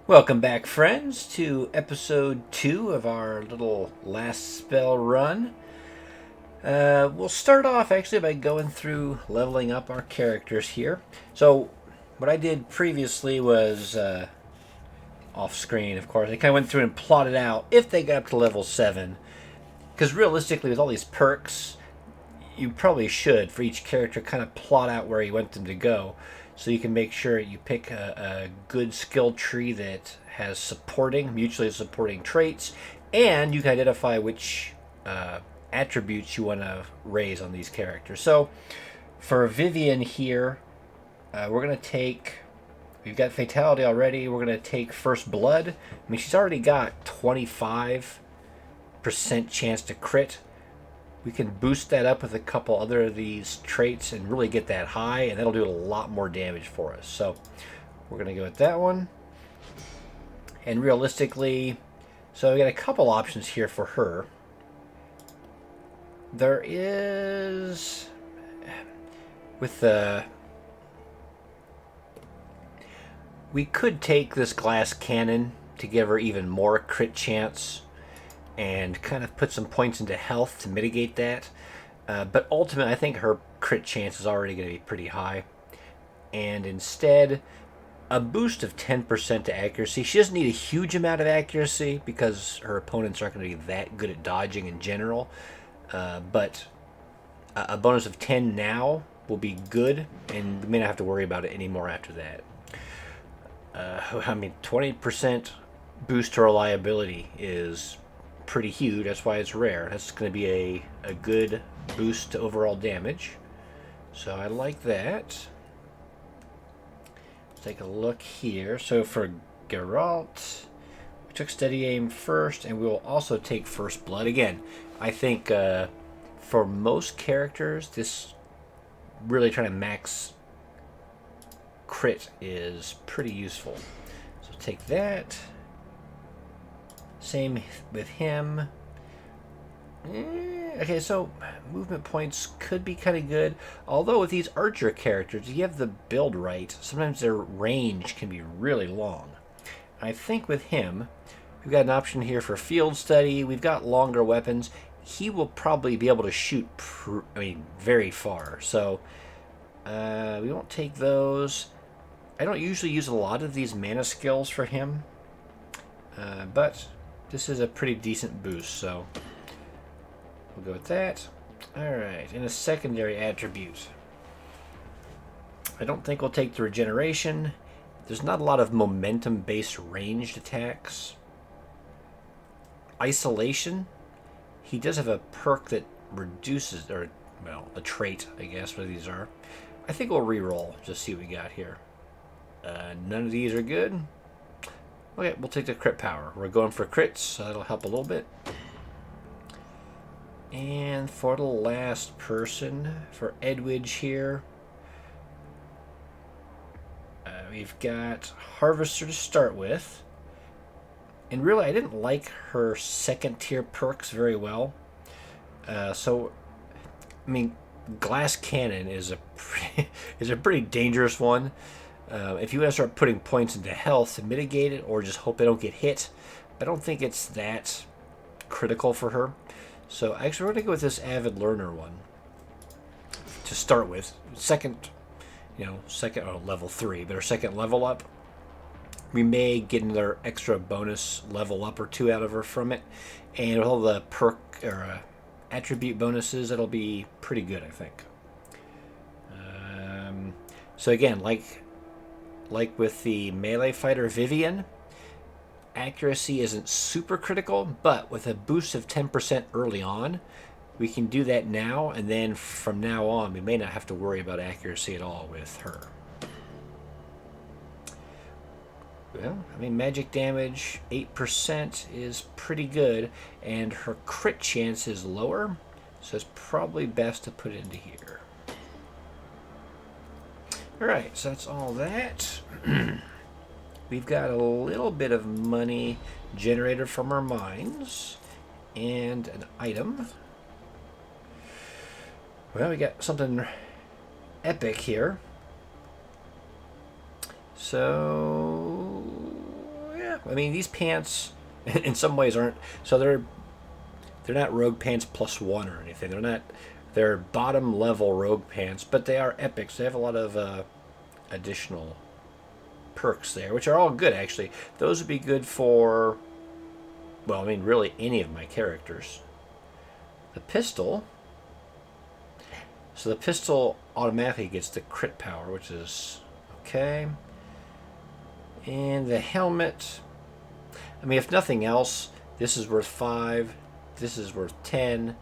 Welcome back, friends, to episode 2 of our little last spell run. We'll start off actually by going through leveling up our characters here. So, what I did previously was off screen, of course. I kind of went through and plotted out if they got up to level 7. Because realistically, with all these perks, you probably should, for each character, kind of plot out where you want them to go, so you can make sure you pick a good skill tree that has mutually supporting traits, and you can identify which attributes you want to raise on these characters. So, for Vivian here, we're going to take. We've got Fatality already. We're going to take First Blood. I mean, she's already got 25% chance to crit. We can boost that up with a couple other of these traits and really get that high, and that'll do a lot more damage for us. So we're going to go with that one. And realistically, so we got a couple options here for her. There is, with the, we could take this glass cannon to give her even more crit chance and kind of put some points into health to mitigate that. But ultimately, I think her crit chance is already going to be pretty high. And instead, a boost of 10% to accuracy. She doesn't need a huge amount of accuracy because her opponents aren't going to be that good at dodging in general. But a bonus of 10 now will be good, and we may not have to worry about it anymore after that. 20% boost to reliability is pretty huge. That's why it's rare. That's going to be a good boost to overall damage. So I like that. Let's take a look here. So for Geralt, we took Steady Aim first, and we will also take First Blood. Again, I think for most characters, this really trying to max crit is pretty useful. So take that. Same with him. Okay, so movement points could be kind of good. Although with these archer characters, if you have the build right, sometimes their range can be really long. I think with him, we've got an option here for field study. We've got longer weapons. He will probably be able to shoot, very far. So we won't take those. I don't usually use a lot of these mana skills for him, but this is a pretty decent boost, so we'll go with that. Alright, and a secondary attribute. I don't think we'll take the regeneration. There's not a lot of momentum-based ranged attacks. Isolation. He does have a perk that reduces, or, well, a trait, I guess, what these are. I think we'll re-roll, just see what we got here. None of these are good. Okay, we'll take the crit power. We're going for crits, so that'll help a little bit. And for the last person, for Edwidge here, we've got Harvester to start with. And really, I didn't like her second tier perks very well. Glass Cannon is a pretty dangerous one. If you want to start putting points into health to mitigate it, or just hope they don't get hit, I don't think it's that critical for her. So actually, we're going to go with this Avid Learner one to start with. Second, level 3, but our second level up. We may get another extra bonus level up or 2 out of her from it. And with all the perk or attribute bonuses, it'll be pretty good, I think. So again, like with the melee fighter Vivian, accuracy isn't super critical, but with a boost of 10% early on, we can do that now, and then from now on, we may not have to worry about accuracy at all with her. Well, magic damage, 8% is pretty good, and her crit chance is lower, so it's probably best to put it into here. Alright, so that's all that. We've got a little bit of money generated from our mines, and an item. Well, we got something epic here. So, I mean, these pants in some ways aren't, so they're not rogue pants +1 or anything. They're bottom level rogue pants, but they are epics. They have a lot of additional perks there, which are all good actually. Those would be good for, well, I mean, really any of my characters. The pistol. So the pistol automatically gets the crit power, which is okay. And the helmet, I mean, if nothing else, this is worth 5, this is worth 10,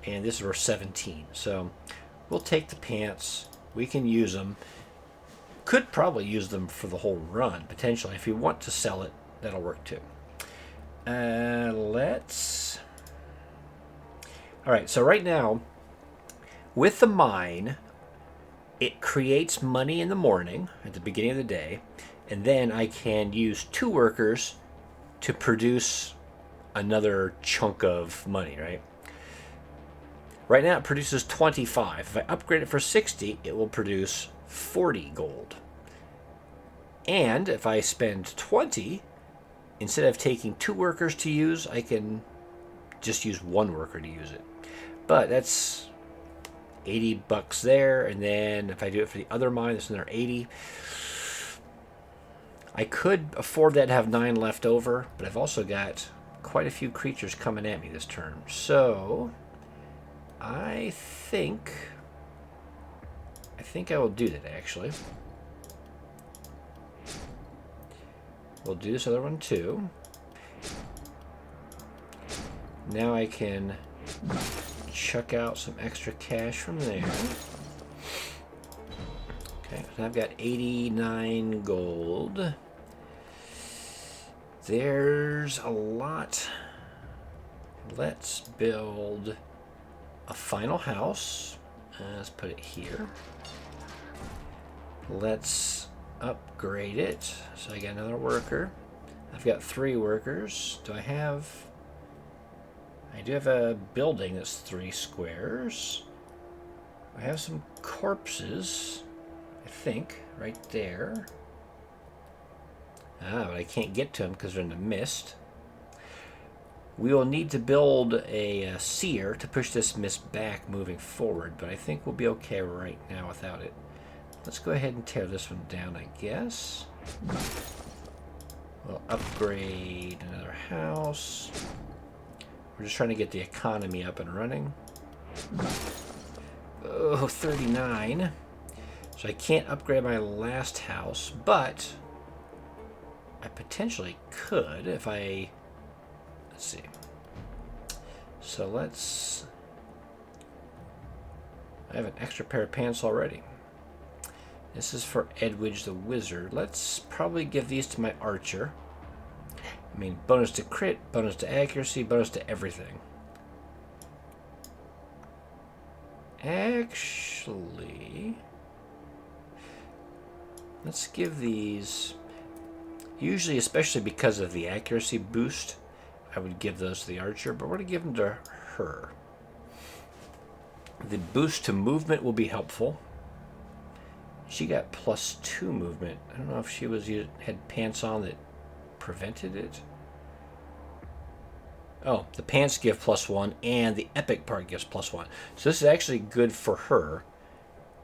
and this is worth 17. So we'll take the pants. We can use them. Could probably use them for the whole run, potentially. If you want to sell it, that'll work too. Let's... Alright, so right now, with the mine, it creates money in the morning, at the beginning of the day, and then I can use 2 workers to produce another chunk of money, right? Right now it produces 25. If I upgrade it for 60, it will produce 40 gold. And if I spend 20, instead of taking 2 workers to use, I can just use 1 worker to use it. But that's 80 bucks there, and then if I do it for the other mine, that's another 80. I could afford that to have 9 left over, but I've also got quite a few creatures coming at me this turn. So I think I will do that actually. We'll do this other one too. Now I can chuck out some extra cash from there. Okay, so I've got 89 gold. There's a lot. Let's build a final house. Let's put it here. Let's upgrade it. So I got another worker. I've got 3 workers. Do I have... I do have a building that's 3 squares. I have some corpses, I think, right there. But I can't get to them because they're in the mist. We will need to build a seer to push this mist back moving forward, but I think we'll be okay right now without it. Let's go ahead and tear this one down, I guess. We'll upgrade another house. We're just trying to get the economy up and running. Oh, 39. So I can't upgrade my last house, but I potentially could if I... Let's see. So let's... I have an extra pair of pants already. This is for Edwidge the Wizard. Let's probably give these to my archer. I mean, bonus to crit, bonus to accuracy, bonus to everything. Actually, let's give these... Usually, especially because of the accuracy boost, I would give those to the archer, but we're going to give them to her. The boost to movement will be helpful. She got +2 movement. I don't know if she had pants on that prevented it. Oh, the pants give +1 and the epic part gives +1. So this is actually good for her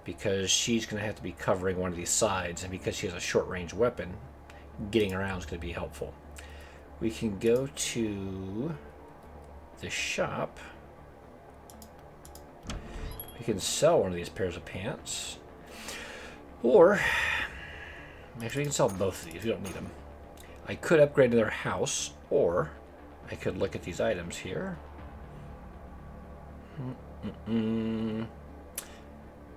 because she's going to have to be covering one of these sides, and because she has a short range weapon, getting around is going to be helpful. We can go to the shop. We can sell one of these pairs of pants. Or, actually we can sell both of these. We don't need them. I could upgrade to their house, or I could look at these items here. I mean,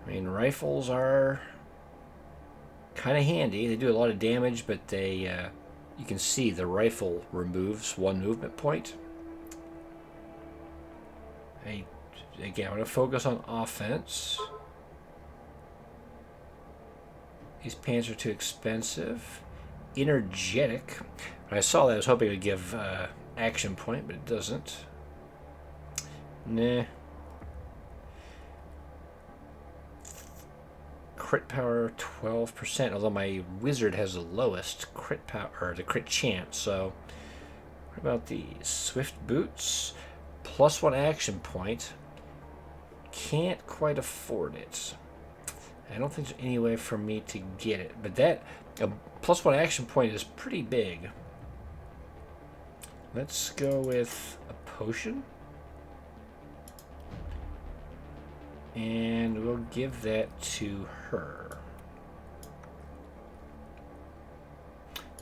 rifles are kind of handy. They do a lot of damage, but they, you can see the rifle removes 1 movement point. Again, I'm going to focus on offense. These pants are too expensive. Energetic. When I saw that, I was hoping it would give action point, but it doesn't. Nah. crit power 12%, although my wizard has the lowest crit power, or the crit chance. So, what about the swift boots? +1 action point. Can't quite afford it. I don't think there's any way for me to get it, but that a +1 action point is pretty big. Let's go with a potion. And we'll give that to her.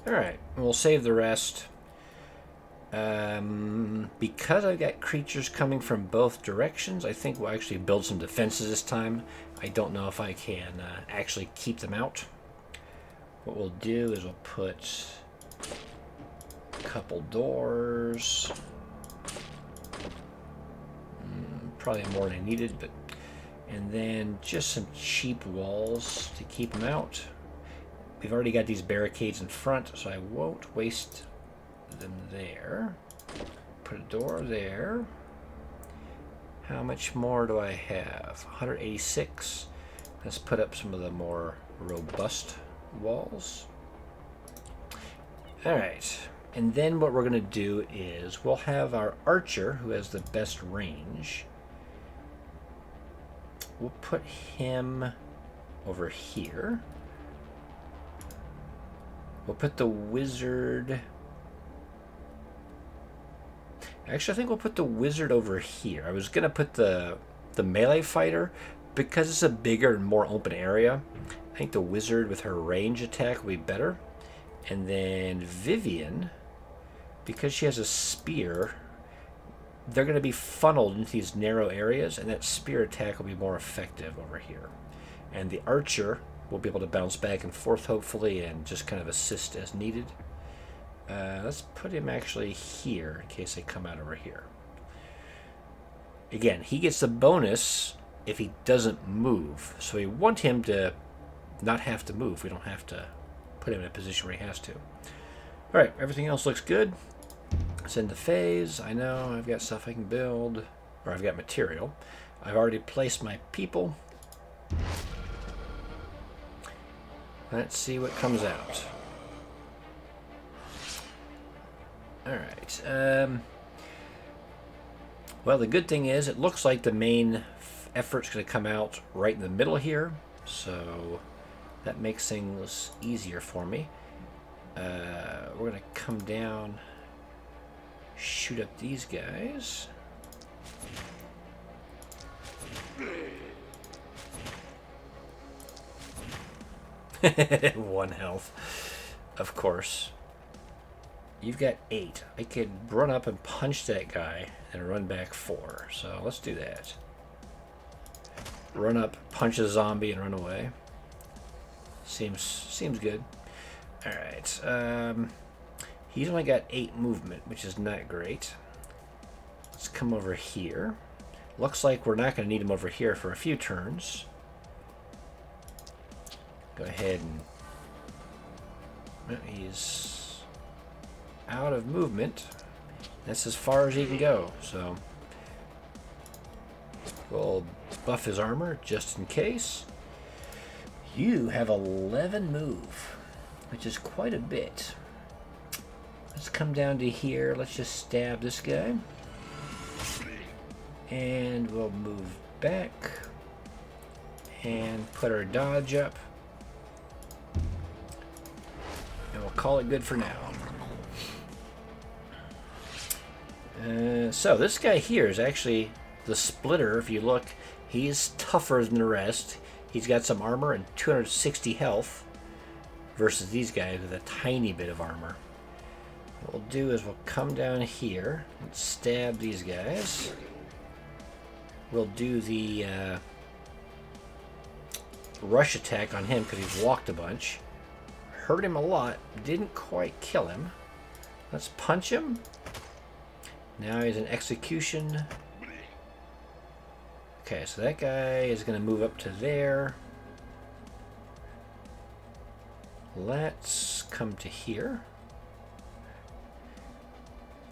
Alright, we'll save the rest. Because I've got creatures coming from both directions, I think we'll actually build some defenses this time. I don't know if I can actually keep them out. What we'll do is we'll put a couple doors. Probably more than I needed, but... And then just some cheap walls to keep them out. We've already got these barricades in front, so I won't waste them there. Put a door there. How much more do I have? 186. Let's put up some of the more robust walls. Alright. And then what we're going to do is we'll have our archer, who has the best range. We'll put him over here. We'll put the wizard... Actually, I think we'll put the wizard over here. I was going to put the melee fighter, because it's a bigger and more open area. I think the wizard with her range attack will be better. And then Vivian, because she has a spear, they're going to be funneled into these narrow areas, and that spear attack will be more effective over here. And the archer will be able to bounce back and forth, hopefully, and just kind of assist as needed. Let's put him actually here, in case they come out over here. Again, he gets the bonus if he doesn't move. So we want him to not have to move. We don't have to put him in a position where he has to. Alright, everything else looks good. Let's end the phase. I know I've got stuff I can build, or I've got material. I've already placed my people. Let's see what comes out. Alright. Well, the good thing is it looks like the main effort's going to come out right in the middle here. So that makes things easier for me. We're going to come down, shoot up these guys. One health, of course. You've got 8. I could run up and punch that guy and run back 4. So let's do that. Run up, punch a zombie, and run away. Seems good. All right. He's only got 8 movement, which is not great. Let's come over here. Looks like we're not going to need him over here for a few turns. Go ahead and... Well, he's out of movement. That's as far as he can go, so... We'll buff his armor just in case. You have 11 move, which is quite a bit. Let's come down to here. Let's just stab this guy. And we'll move back and put our dodge up. And we'll call it good for now. So this guy here is actually the splitter. If you look, he's tougher than the rest. He's got some armor and 260 health versus these guys with a tiny bit of armor. What we'll do is we'll come down here and stab these guys. We'll do the rush attack on him because he's walked a bunch. Hurt him a lot. Didn't quite kill him. Let's punch him. Now he's in execution. Okay, so that guy is going to move up to there. Let's come to here.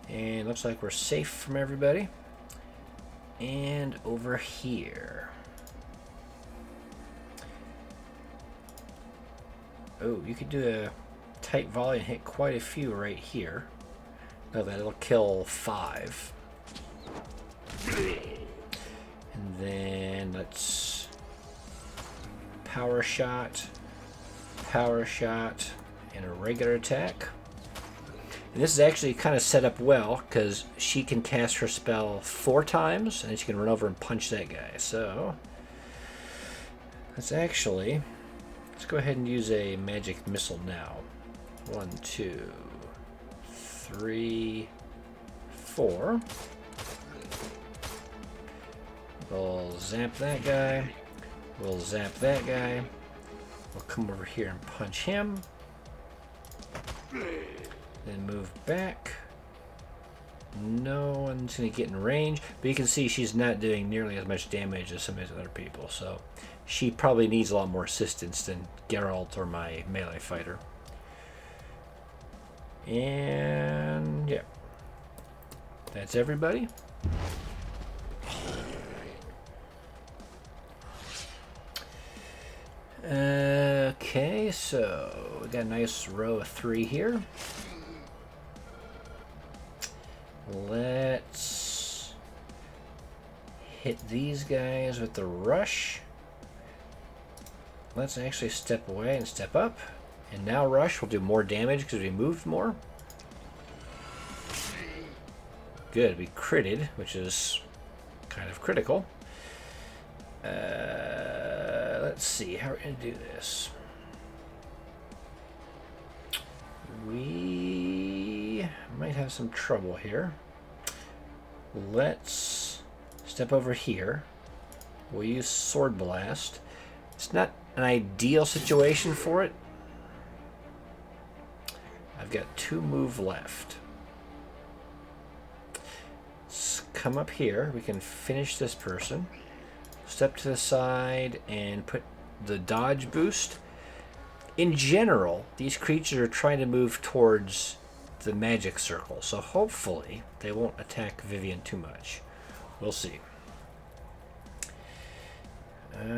And looks like we're safe from everybody. And over here. Oh, you could do a tight volley and hit quite a few right here. No, that'll kill 5. And then let's power shot, and a regular attack. And this is actually kind of set up well because she can cast her spell 4 times and then she can run over and punch that guy. So let's go ahead and use a magic missile now. 1, 2, 3, 4. We'll zap that guy. We'll zap that guy. We'll come over here and punch him. Then move back. No one's going to get in range. But you can see she's not doing nearly as much damage as some of these other people. So she probably needs a lot more assistance than Geralt or my melee fighter. And yeah. That's everybody. Okay, so we got a nice row of 3 here. Let's hit these guys with the rush. Let's actually step away and step up. And now rush will do more damage because we moved more. Good, we critted, which is kind of critical. Let's see how we're going to do this. We might have some trouble here. Let's step over here. We'll use Sword Blast. It's not an ideal situation for it. I've got 2 move left. Let's come up here. We can finish this person. Step to the side and put the dodge boost. In general, these creatures are trying to move towards the magic circle, so hopefully they won't attack Vivian too much. We'll see.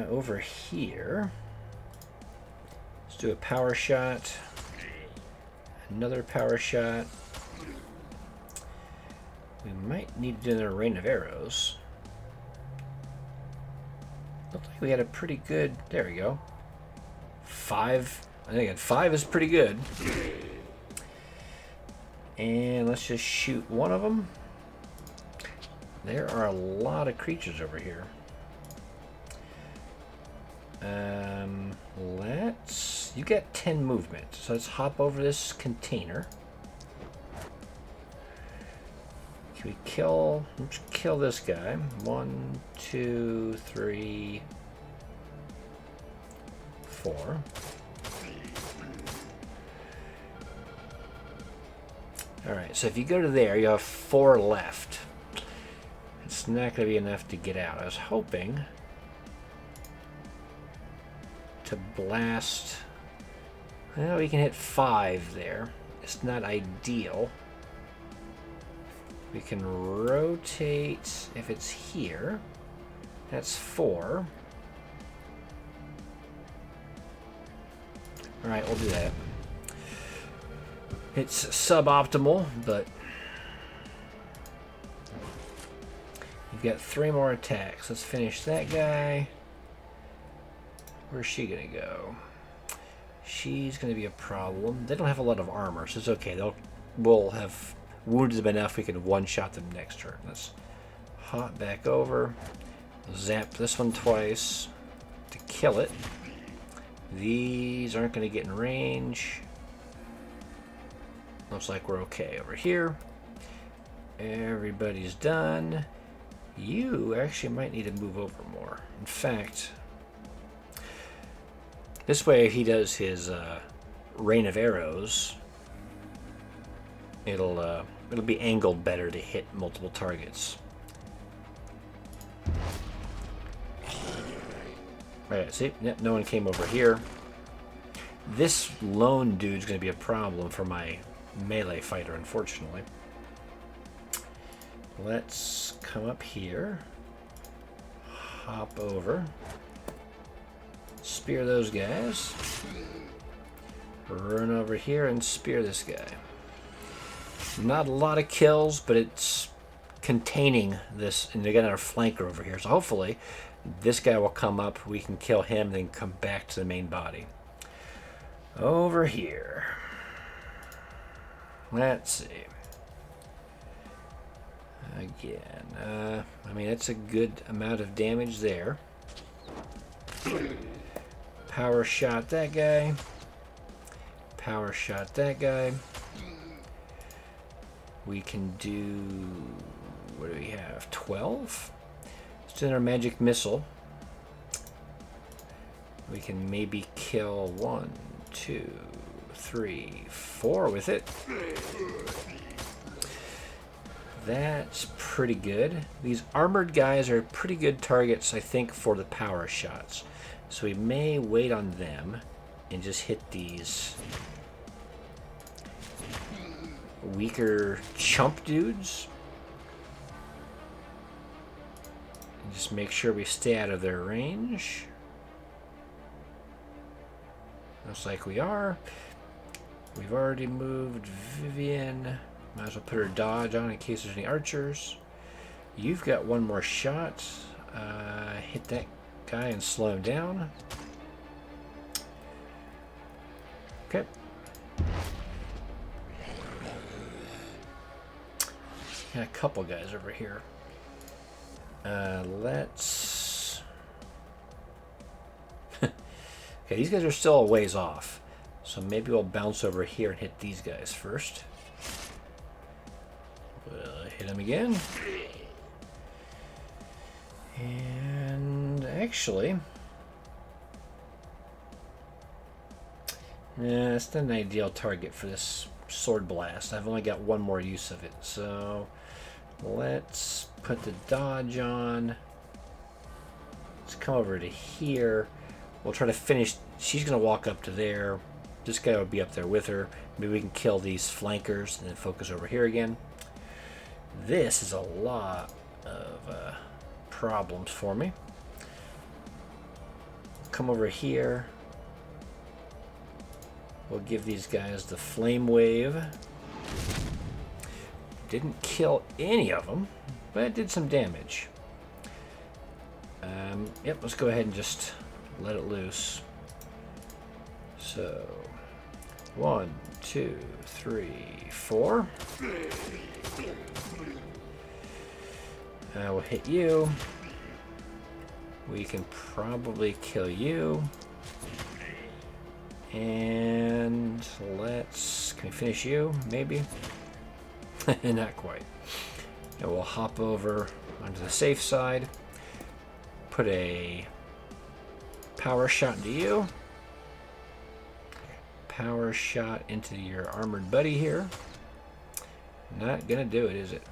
Over here, let's do a power shot. Another power shot. We might need to do another rain of arrows. Looked like we had a pretty good... There we go. 5. I think 5 is pretty good. And let's just shoot one of them. There are a lot of creatures over here. You get 10 movement, so let's hop over this container. Can we kill? Let's kill this guy. 1, 2, 3, 4. Alright, so if you go to there, you have 4 left. It's not going to be enough to get out. I was hoping to blast... Well, we can hit 5 there. It's not ideal. We can rotate if it's here. That's 4. Alright, we'll do that. It's suboptimal, but you've got 3 more attacks. Let's finish that guy. Where's she gonna go? She's gonna be a problem. They don't have a lot of armor, so it's okay. We'll have wounded them enough we can one-shot them next turn. Let's hop back over. Zap this one twice to kill it. These aren't gonna get in range. Looks like we're okay over here. Everybody's done. You actually might need to move over more. In fact, this way if he does his rain of arrows, it'll be angled better to hit multiple targets. Alright, see? Yep, no one came over here. This lone dude's going to be a problem for my melee fighter, unfortunately. Let's come up here. Hop over. Spear those guys. run over here and spear this guy. Not a lot of kills, but it's containing this. And they got another flanker over here, so hopefully this guy will come up, we can kill him, then come back to the main body. Over here. Let's see. Again, I mean, that's a good amount of damage there. Power shot that guy. Power shot that guy. We can do... what do we have? 12? Let's do our magic missile. We can maybe kill 1, 2, 3, 4 with it. That's pretty good. These armored guys are pretty good targets, I think, for the power shots. So we may wait on them and just hit these weaker chump dudes. And just make sure we stay out of their range. Looks like we are. We've already moved Vivian. Might as well put her dodge on in case there's any archers. You've got one more shot. Hit that guy and slow him down. Okay. Got a couple guys over here. Let's... okay, these guys are still a ways off. So maybe we'll bounce over here and hit these guys first. We'll hit him again. And actually... yeah, it's not an ideal target for this sword blast. I've only got one more use of it. So let's put the dodge on. Let's come over to here. We'll try to finish. She's going to walk up to there. This guy will be up there with her. Maybe we can kill these flankers and then focus over here again. This is a lot of problems for me. Come over here. We'll give these guys the flame wave. Didn't kill any of them, but it did some damage. Yep, let's go ahead and just let it loose. So, 1, 2, 3, 4. We'll hit you. We can probably kill you. And let's... can we finish you? Maybe? Not quite. And we'll hop over onto the safe side. Put a power shot into you. Power shot into your armored buddy here. Not gonna do it, is it?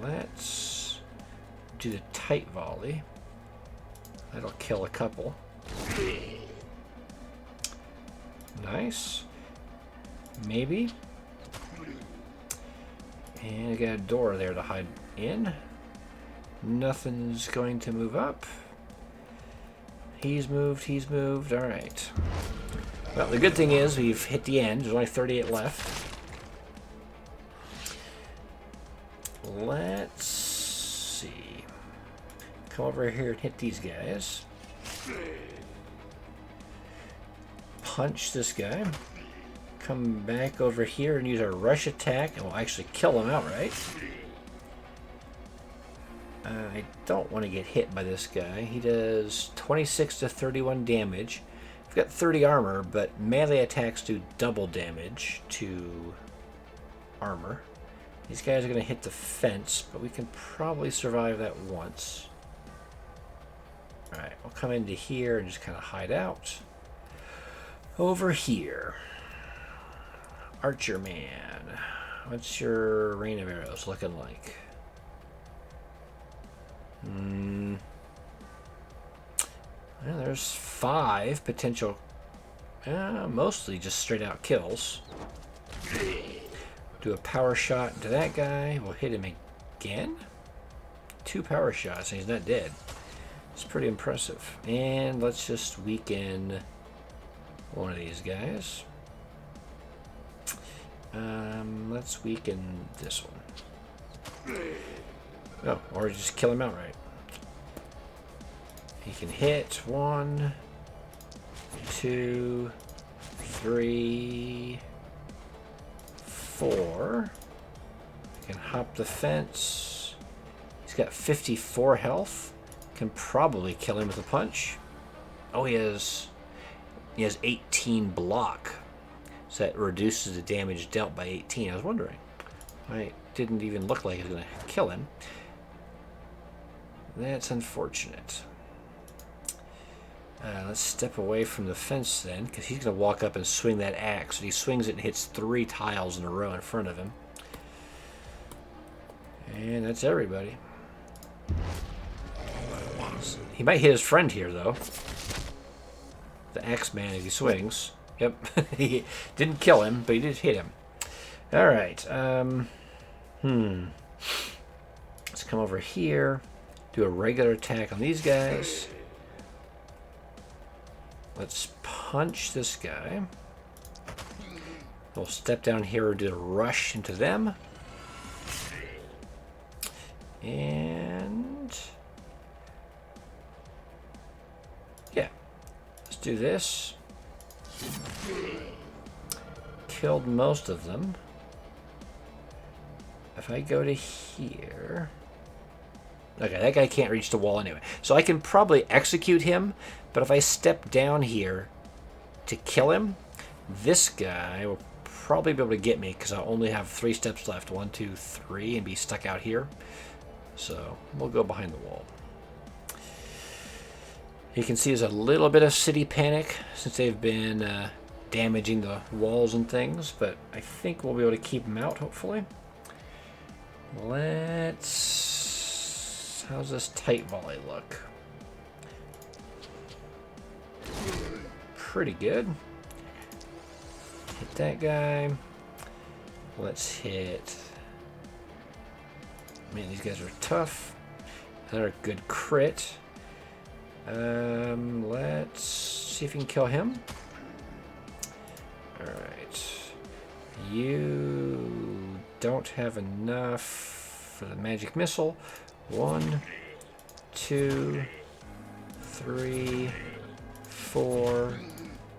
Let's do the tight volley. That'll kill a couple. Nice. Maybe. And I got a door there to hide in. Nothing's going to move up. He's moved, he's moved. Alright. Well, the good thing is we've hit the end. There's only 38 left. Let's see. Come over here and hit these guys. Punch this guy. Come back over here and use our rush attack, and we'll actually kill him outright. I don't want to get hit by this guy. He does 26 to 31 damage. We've got 30 armor, but melee attacks do double damage to armor. These guys are going to hit the fence, but we can probably survive that once. Alright, we'll come into here and just kind of hide out. Over here. Archer man. What's your rain of arrows looking like? Well, there's 5 potential, mostly just straight out kills. Do a power shot into that guy. We'll hit him again. 2 power shots and he's not dead. It's pretty impressive. And let's just weaken one of these guys. Let's weaken this one. Oh, or just kill him outright. He can hit 1, 2, 3, 4. He can hop the fence. He's got 54 health. Can probably kill him with a punch. Oh, he has 18 block. So that reduces the damage dealt by 18. I was wondering. It didn't even look like it was going to kill him. That's unfortunate. Let's step away from the fence then, because he's going to walk up and swing that axe. And he swings it and hits 3 tiles in a row in front of him. And that's everybody. He might hit his friend here, though. The axe man, if he swings. Yep, he didn't kill him, but he did hit him. All right. Let's come over here. Do a regular attack on these guys. Let's punch this guy. We'll step down here and do a rush into them. And yeah, let's do this. Killed most of them. If I go to here... Okay, that guy can't reach the wall anyway. So I can probably execute him, but if I step down here to kill him, this guy will probably be able to get me because I'll only have 3 steps left. 1, 2, 3, and be stuck out here. So we'll go behind the wall. You can see there's a little bit of city panic since they've been damaging the walls and things, but I think we'll be able to keep them out, hopefully. How's this tight volley look? Pretty good. Hit that guy. Let's hit... Man, these guys are tough. Another good crit. Let's see if we can kill him. Alright. You don't have enough for the magic missile. 1, 2, 3, 4.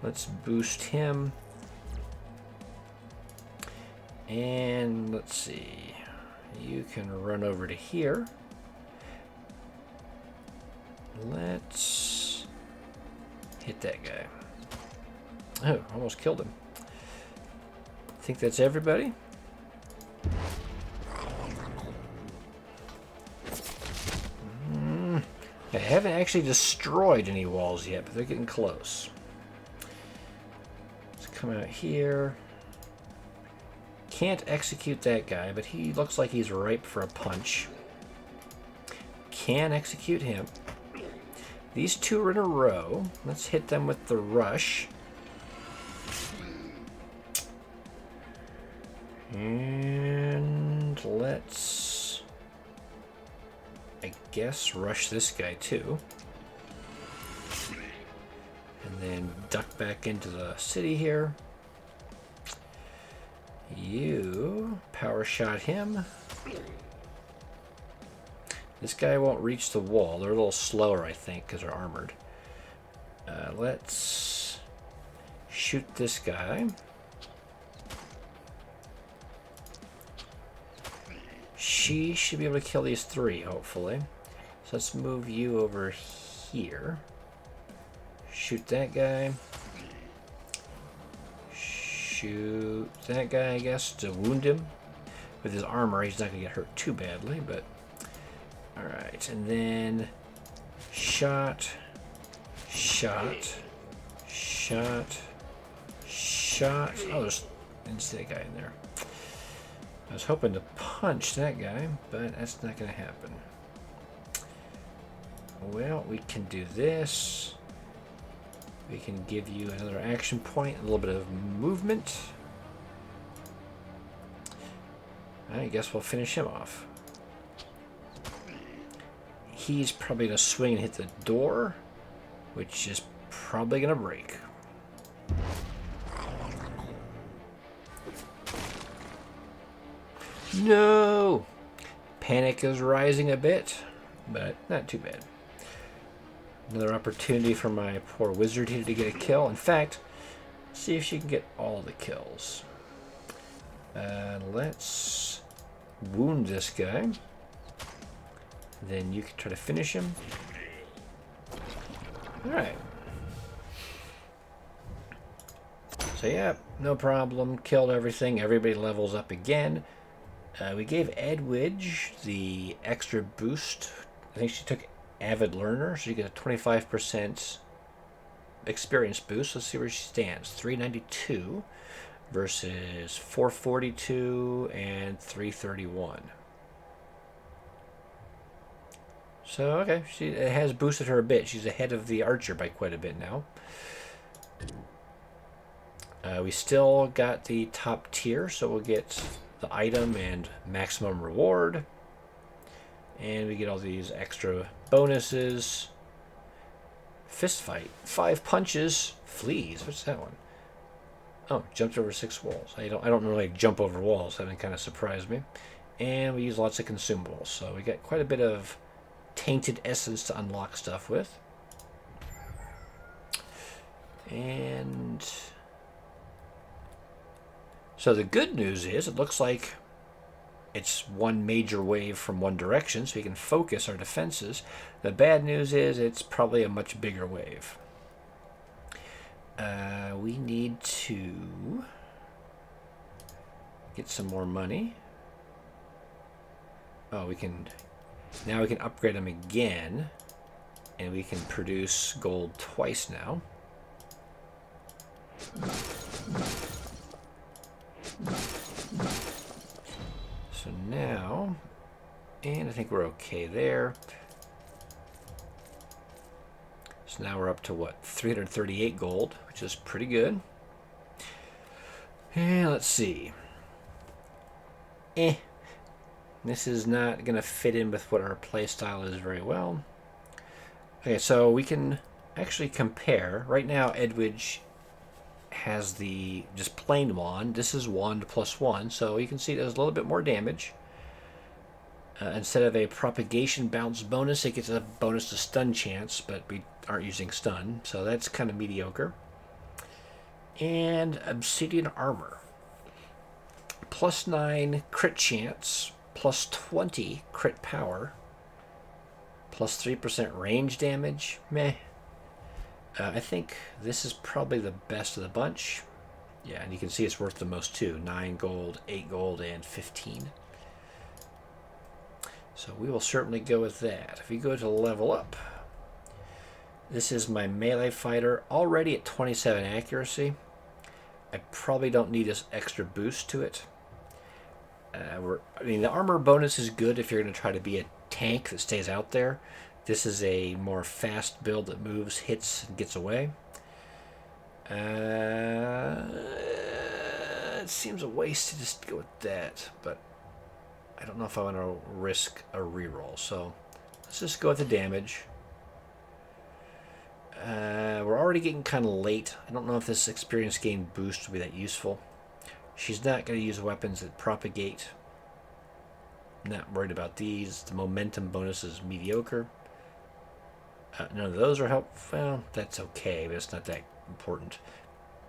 Let's boost him. And let's see. You can run over to here. Let's hit that guy. Oh, almost killed him. I think that's everybody. I haven't actually destroyed any walls yet, but they're getting close. Let's come out here. Can't execute that guy, but he looks like he's ripe for a punch. Can execute him. These 2 are in a row. Let's hit them with the rush. And let's, I guess, rush this guy too. And then duck back into the city here. You power shot him. This guy won't reach the wall. They're a little slower, I think, because they're armored. Let's shoot this guy. She should be able to kill these 3, hopefully. So let's move you over here. Shoot that guy. Shoot that guy, I guess, to wound him. With his armor, he's not going to get hurt too badly, but... Alright, and then... Shot. Shot. Shot. Shot. Oh, there's that guy in there. I was hoping to punch that guy, but that's not going to happen. Well, we can do this. We can give you another action point, a little bit of movement. I guess we'll finish him off. He's probably going to swing and hit the door, which is probably going to break. No! Panic is rising a bit, but not too bad. Another opportunity for my poor wizard here to get a kill. In fact, see if she can get all the kills. Let's wound this guy. Then you can try to finish him. Alright. So yeah, no problem. Killed everything. Everybody levels up again. We gave Edwidge the extra boost. I think she took Avid Learner, so you get a 25% experience boost. Let's see where she stands. 392 versus 442 and 331. So, okay, it has boosted her a bit. She's ahead of the archer by quite a bit now. We still got the top tier, so we'll get the item and maximum reward. And we get all these extra bonuses. Fist fight. 5 punches. Flees. What's that one? Oh, jumped over 6 walls. I don't really jump over walls. That kind of surprised me. And we use lots of consumables. So we got quite a bit of tainted essence to unlock stuff with. And so the good news is it looks like it's one major wave from one direction, so we can focus our defenses. The bad news is it's probably a much bigger wave. We need to get some more money. Oh, now we can upgrade them again, and we can produce gold twice now. So now, and I think we're okay there. So now we're up to what, 338 gold, which is pretty good. And let's see. This is not going to fit in with what our playstyle is very well. Okay, so we can actually compare. Right now, Edwidge has the just plain wand. This is wand plus 1, so you can see it does a little bit more damage. Instead of a propagation bounce bonus, it gets a bonus to stun chance, but we aren't using stun, so that's kind of mediocre. And obsidian armor. Plus 9 crit chance, plus 20 crit power, plus 3% range damage. Meh. I think this is probably the best of the bunch. Yeah, and you can see it's worth the most too. 9 gold, 8 gold, and 15. So we will certainly go with that. If we go to level up, this is my melee fighter, already at 27 accuracy. I probably don't need this extra boost to it. The armor bonus is good if you're going to try to be a tank that stays out there. This is a more fast build that moves, hits, and gets away. It seems a waste to just go with that, but I don't know if I want to risk a reroll, so let's just go with the damage. We're already getting kind of late. I don't know if this experience gain boost will be that useful. She's not going to use weapons that propagate. Not worried about these. The momentum bonus is mediocre. None of those are helpful. Well, that's okay, but it's not that important.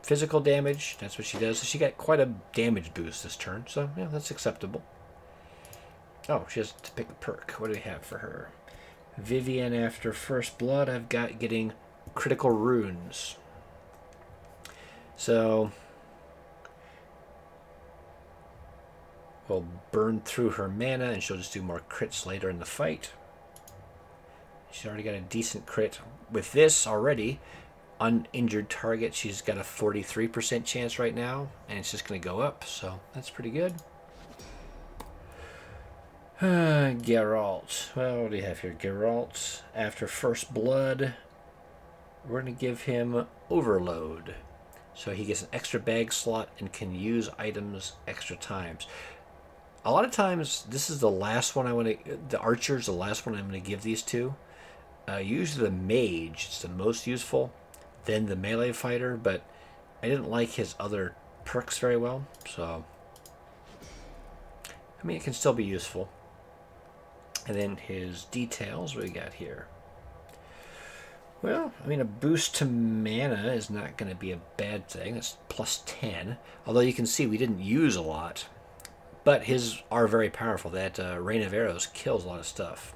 Physical damage, that's what she does. So she got quite a damage boost this turn, so yeah, that's acceptable. Oh, she has to pick a perk. What do we have for her? Vivian after First Blood, I've got getting critical runes. So we'll burn through her mana and she'll just do more crits later in the fight. She's already got a decent crit. With this already, uninjured target, she's got a 43% chance right now, and it's just going to go up, so that's pretty good. Geralt. Well, what do you have here? Geralt, after First Blood, we're going to give him Overload. So he gets an extra bag slot and can use items extra times. A lot of times, this is the last one I want to... The Archer's the last one I'm going to give these to. Usually the Mage is the most useful, then the Melee Fighter, but I didn't like his other perks very well, so... I mean, it can still be useful. And then his details, what we got here? Well, I mean, a boost to mana is not going to be a bad thing. It's plus 10. Although you can see we didn't use a lot. But his are very powerful. That Rain of Arrows kills a lot of stuff.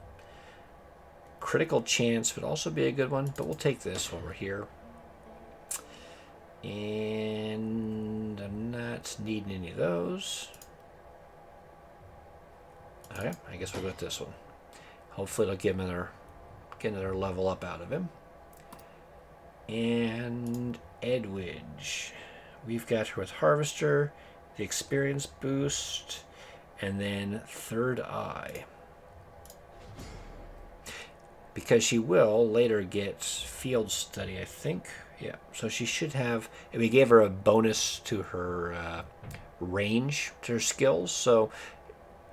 Critical chance would also be a good one, but we'll take this while we're here. And I'm not needing any of those. Okay, I guess we'll go with this one. Hopefully it'll get another level up out of him. And Edwidge. We've got her with Harvester, the experience boost, and then Third Eye. Because she will later get Field Study, I think. Yeah, so she should have... And we gave her a bonus to her range, to her skills, so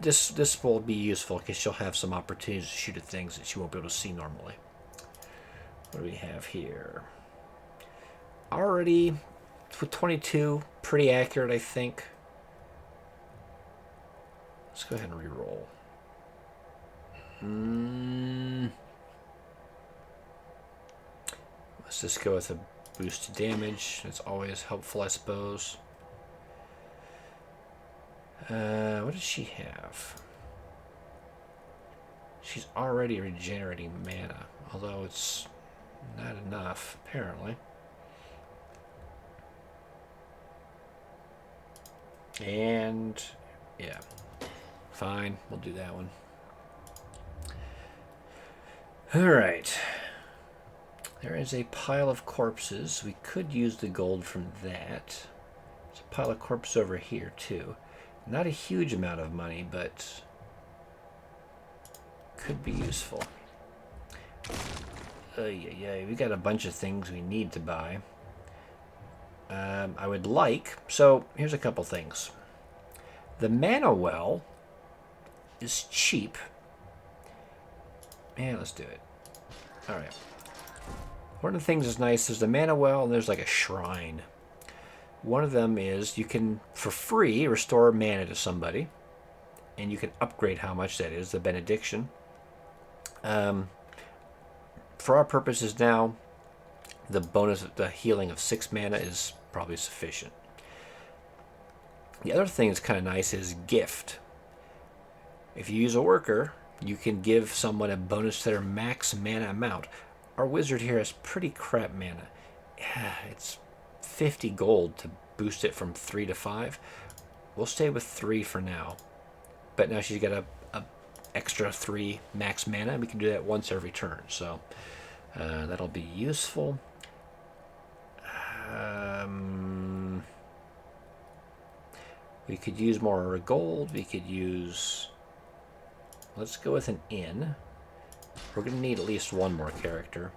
this will be useful because she'll have some opportunities to shoot at things that she won't be able to see normally. What do we have here? Already, with 22, pretty accurate, I think. Let's go ahead and re-roll. Let's just go with a boost to damage. It's always helpful, I suppose. What does she have? She's already regenerating mana, although it's not enough, apparently. And, yeah. Fine, we'll do that one. Alright. There is a pile of corpses. We could use the gold from that. There's a pile of corpses over here, too. Not a huge amount of money, but could be useful. Yeah, we got a bunch of things we need to buy. I would like... So, here's a couple things. The Mana Well is cheap. Yeah, let's do it. Alright. One of the things that's nice is the Mana Well, and there's like a shrine. One of them is you can, for free, restore mana to somebody. And you can upgrade how much that is, the Benediction. For our purposes now, the bonus, the healing of 6 mana is probably sufficient. The other thing that's kind of nice is Gift. If you use a worker, you can give someone a bonus to their max mana amount. Our wizard here has pretty crap mana. It's 50 gold to boost it from 3 to 5. We'll stay with 3 for now. But now she's got a extra 3 max mana, and we can do that once every turn. So that'll be useful. We could use more gold. We could use... Let's go with an inn. We're going to need at least one more character.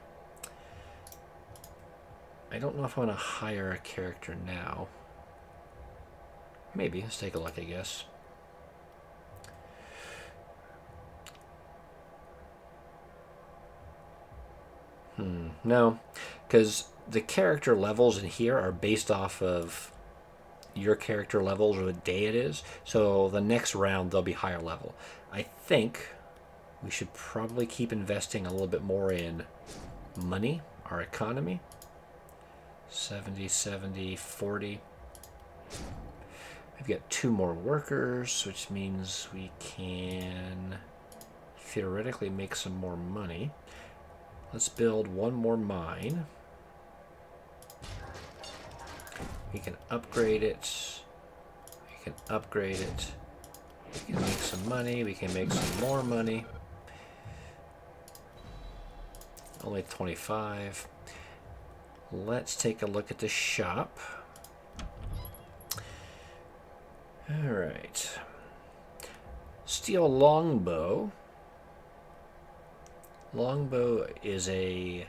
I don't know if I want to hire a character now. Maybe. Let's take a look, I guess. No, because the character levels in here are based off of your character levels or the day it is. So the next round, they'll be higher level. I think we should probably keep investing a little bit more in money, our economy. 70, 70, 40. I've got 2 more workers, which means we can theoretically make some more money. Let's build 1 more mine. We can upgrade it. We can upgrade it. We can make some money. We can make some more money. Only 25. Let's take a look at the shop. Alright. Steel longbow. Longbow is a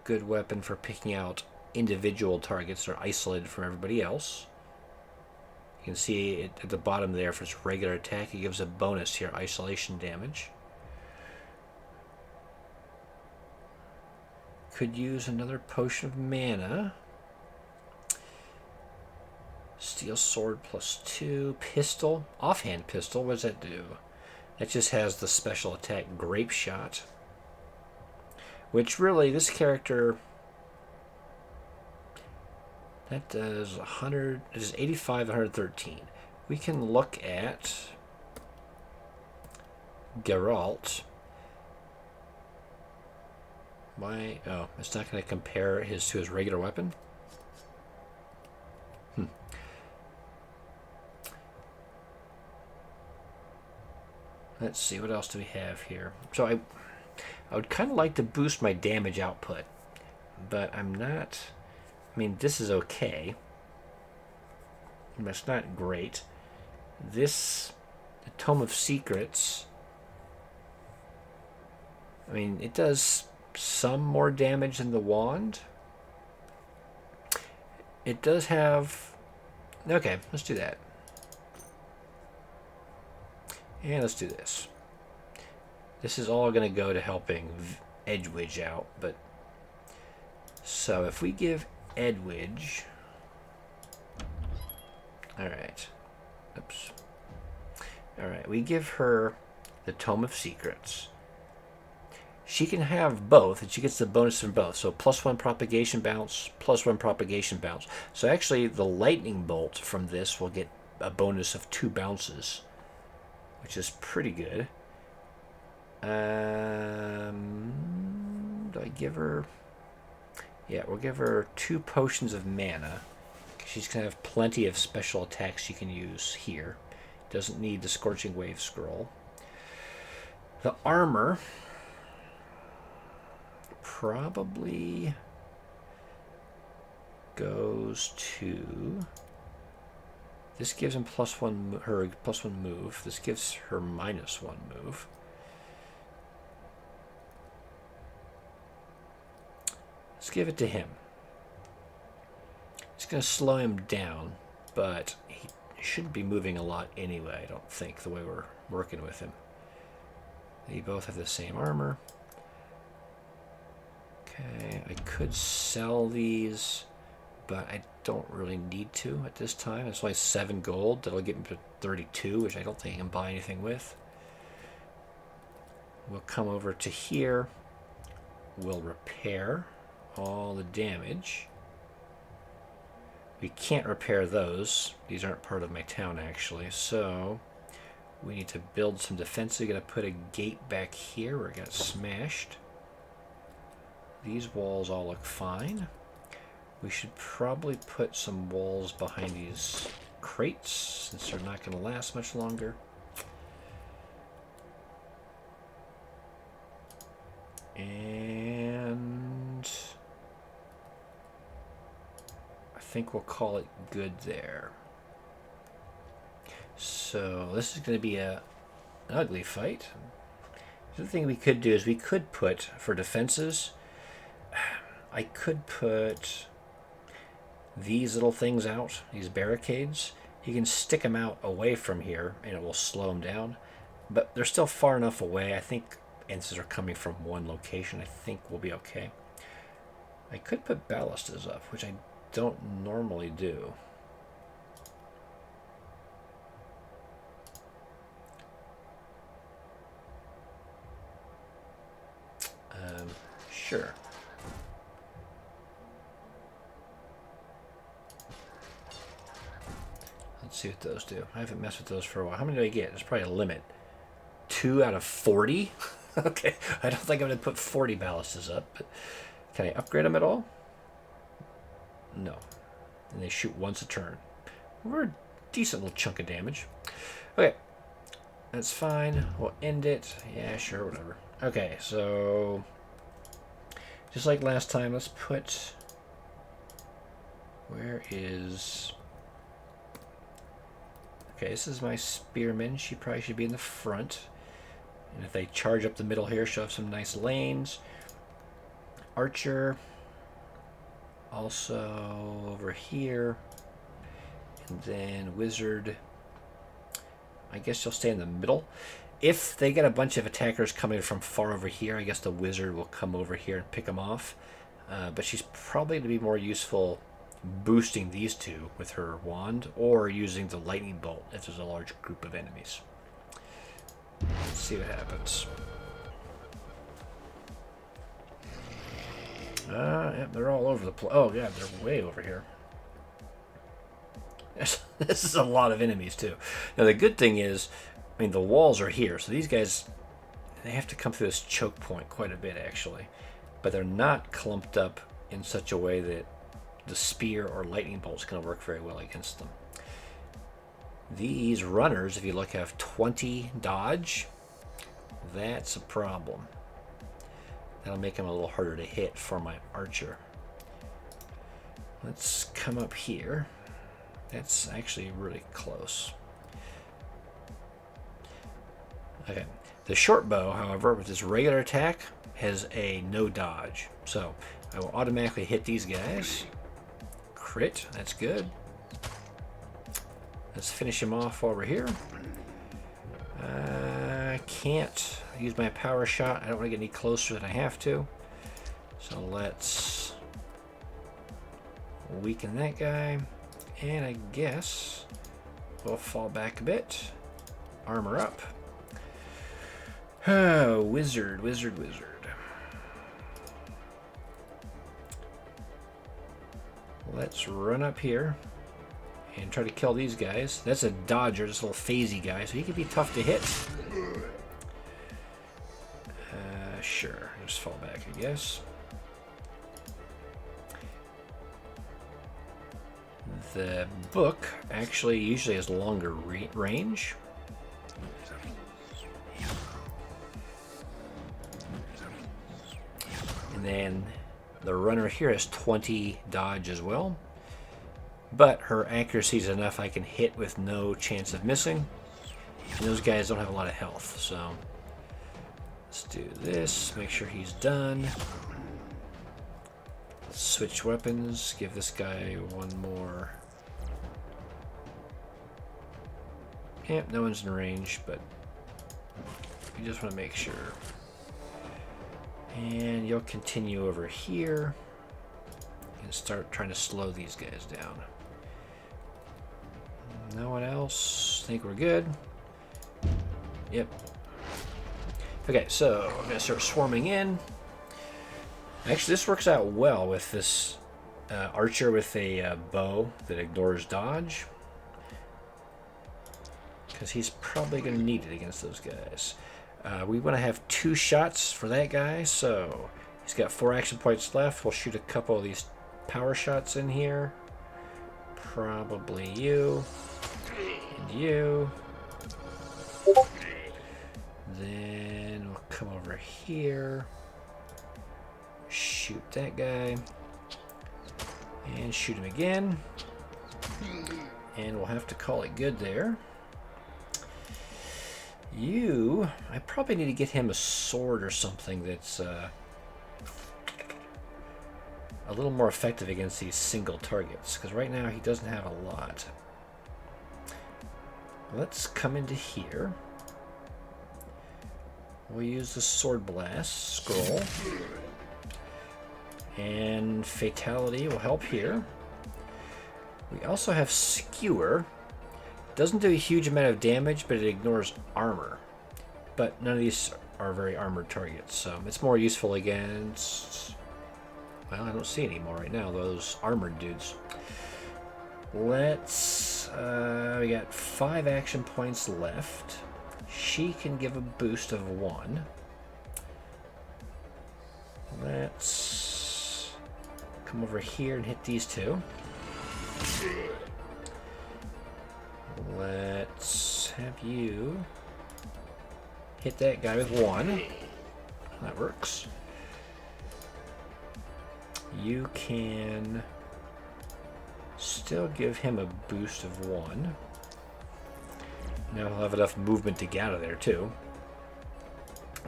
good weapon for picking out individual targets that are isolated from everybody else. You can see it at the bottom there, for its regular attack, it gives a bonus here, isolation damage. Could use another potion of mana. Steel sword +2. Pistol. Offhand pistol. What does that do? That just has the special attack grape shot. Which really, this character... That does 100... It is 85, 113. We can look at... Geralt. Oh, it's not going to compare his to his regular weapon? Let's see, what else do we have here? So I would kind of like to boost my damage output, but I'm not... I mean, this is okay. That's not great. This, the Tome of Secrets, I mean, it does some more damage than the wand. It does have... Okay, let's do that. And let's do this. This is all going to go to helping Edwidge out, but... So if we give Edwidge... Alright. Oops. Alright, we give her the Tome of Secrets. She can have both, and she gets the bonus from both. So +1 propagation bounce, +1 propagation bounce. So actually, the lightning bolt from this will get a bonus of 2 bounces, which is pretty good. Do I give her... Yeah, we'll give her 2 potions of mana. She's going to have plenty of special attacks she can use here. Doesn't need the Scorching Wave scroll. The armor... probably goes to... This gives him her +1 move. This gives her -1 move. Let's give it to him. It's going to slow him down, but he shouldn't be moving a lot anyway, I don't think, the way we're working with him. They both have the same armor. Okay, I could sell these, but I don't really need to at this time. It's only 7 gold. That'll get me to 32, which I don't think I can buy anything with. We'll come over to here. We'll repair all the damage. We can't repair those. These aren't part of my town, actually. So we need to build some defense. We're going to put a gate back here where it got smashed. These walls all look fine. We should probably put some walls behind these crates, since they're not going to last much longer. And I think we'll call it good there. So this is going to be an ugly fight. The other thing we could do is we could put, for defenses, I could put these little things out, these barricades. You can stick them out away from here and it will slow them down. But they're still far enough away. I think instances are coming from one location. I think we'll be okay. I could put ballistas up, which I don't normally do. Sure. Let's see what those do. I haven't messed with those for a while. How many do I get? There's probably a limit. 2 out of 40? Okay, I don't think I'm going to put 40 ballistas up, but can I upgrade them at all? No. And they shoot once a turn. We're a decent little chunk of damage. Okay, that's fine. We'll end it. Yeah, sure, whatever. Okay, so just like last time, let's put... Where is... Okay, this is my spearman. She probably should be in the front. And if they charge up the middle here, she'll have some nice lanes. Archer. Also over here. And then wizard. I guess she'll stay in the middle. If they get a bunch of attackers coming from far over here, I guess the wizard will come over here and pick them off. But she's probably going to be more useful boosting these two with her wand, or using the lightning bolt if there's a large group of enemies. Let's see what happens. Yep, they're all over the place. Oh, yeah, they're way over here. This is a lot of enemies, too. Now, the good thing is, I mean, the walls are here, so these guys, they have to come through this choke point quite a bit, actually. But they're not clumped up in such a way that the spear or lightning bolt is going to work very well against them. These runners, if you look, have 20 dodge. That's a problem. That'll make them a little harder to hit for my archer. Let's come up here. That's actually really close. Okay. The short bow, however, with this regular attack, has a no dodge. So I will automatically hit these guys. Crit, that's good. Let's finish him off while we're here. I can't use my power shot. I don't want to get any closer than I have to. So let's weaken that guy. And I guess we'll fall back a bit. Armor up. Oh, wizard. Let's run up here and try to kill these guys. That's a dodger, this little phasey guy, so he can be tough to hit. Sure, just fall back, I guess. The book actually usually has longer range. And then the runner here has 20 dodge as well. But her accuracy is enough I can hit with no chance of missing. And those guys don't have a lot of health, so let's do this. Make sure he's done. Let's switch weapons. Give this guy one more. Yep, no one's in range, but we just want to make sure. And you'll continue over here and start trying to slow these guys down. No one else? Think we're good? Yep. Okay, so I'm going to start swarming in. Actually, this works out well with this archer with a bow that ignores dodge, because he's probably going to need it against those guys. We want to have 2 shots for that guy, so he's got 4 action points left. We'll shoot a couple of these power shots in here. Probably you. And you. Then we'll come over here. Shoot that guy. And shoot him again. And we'll have to call it good there. I probably need to get him a sword or something that's a little more effective against these single targets, because right now he doesn't have a lot. Let's come into here. We'll use the Sword Blast scroll. And Fatality will help here. We also have Skewer. Doesn't do a huge amount of damage, but it ignores armor. But none of these are very armored targets, so it's more useful against... Well, I don't see any more right now, those armored dudes. Let's... we got 5 action points left. She can give a boost of 1. Let's come over here and hit these 2. Let's have you hit that guy with 1. That works. You can still give him a boost of 1. Now he'll have enough movement to get out of there too.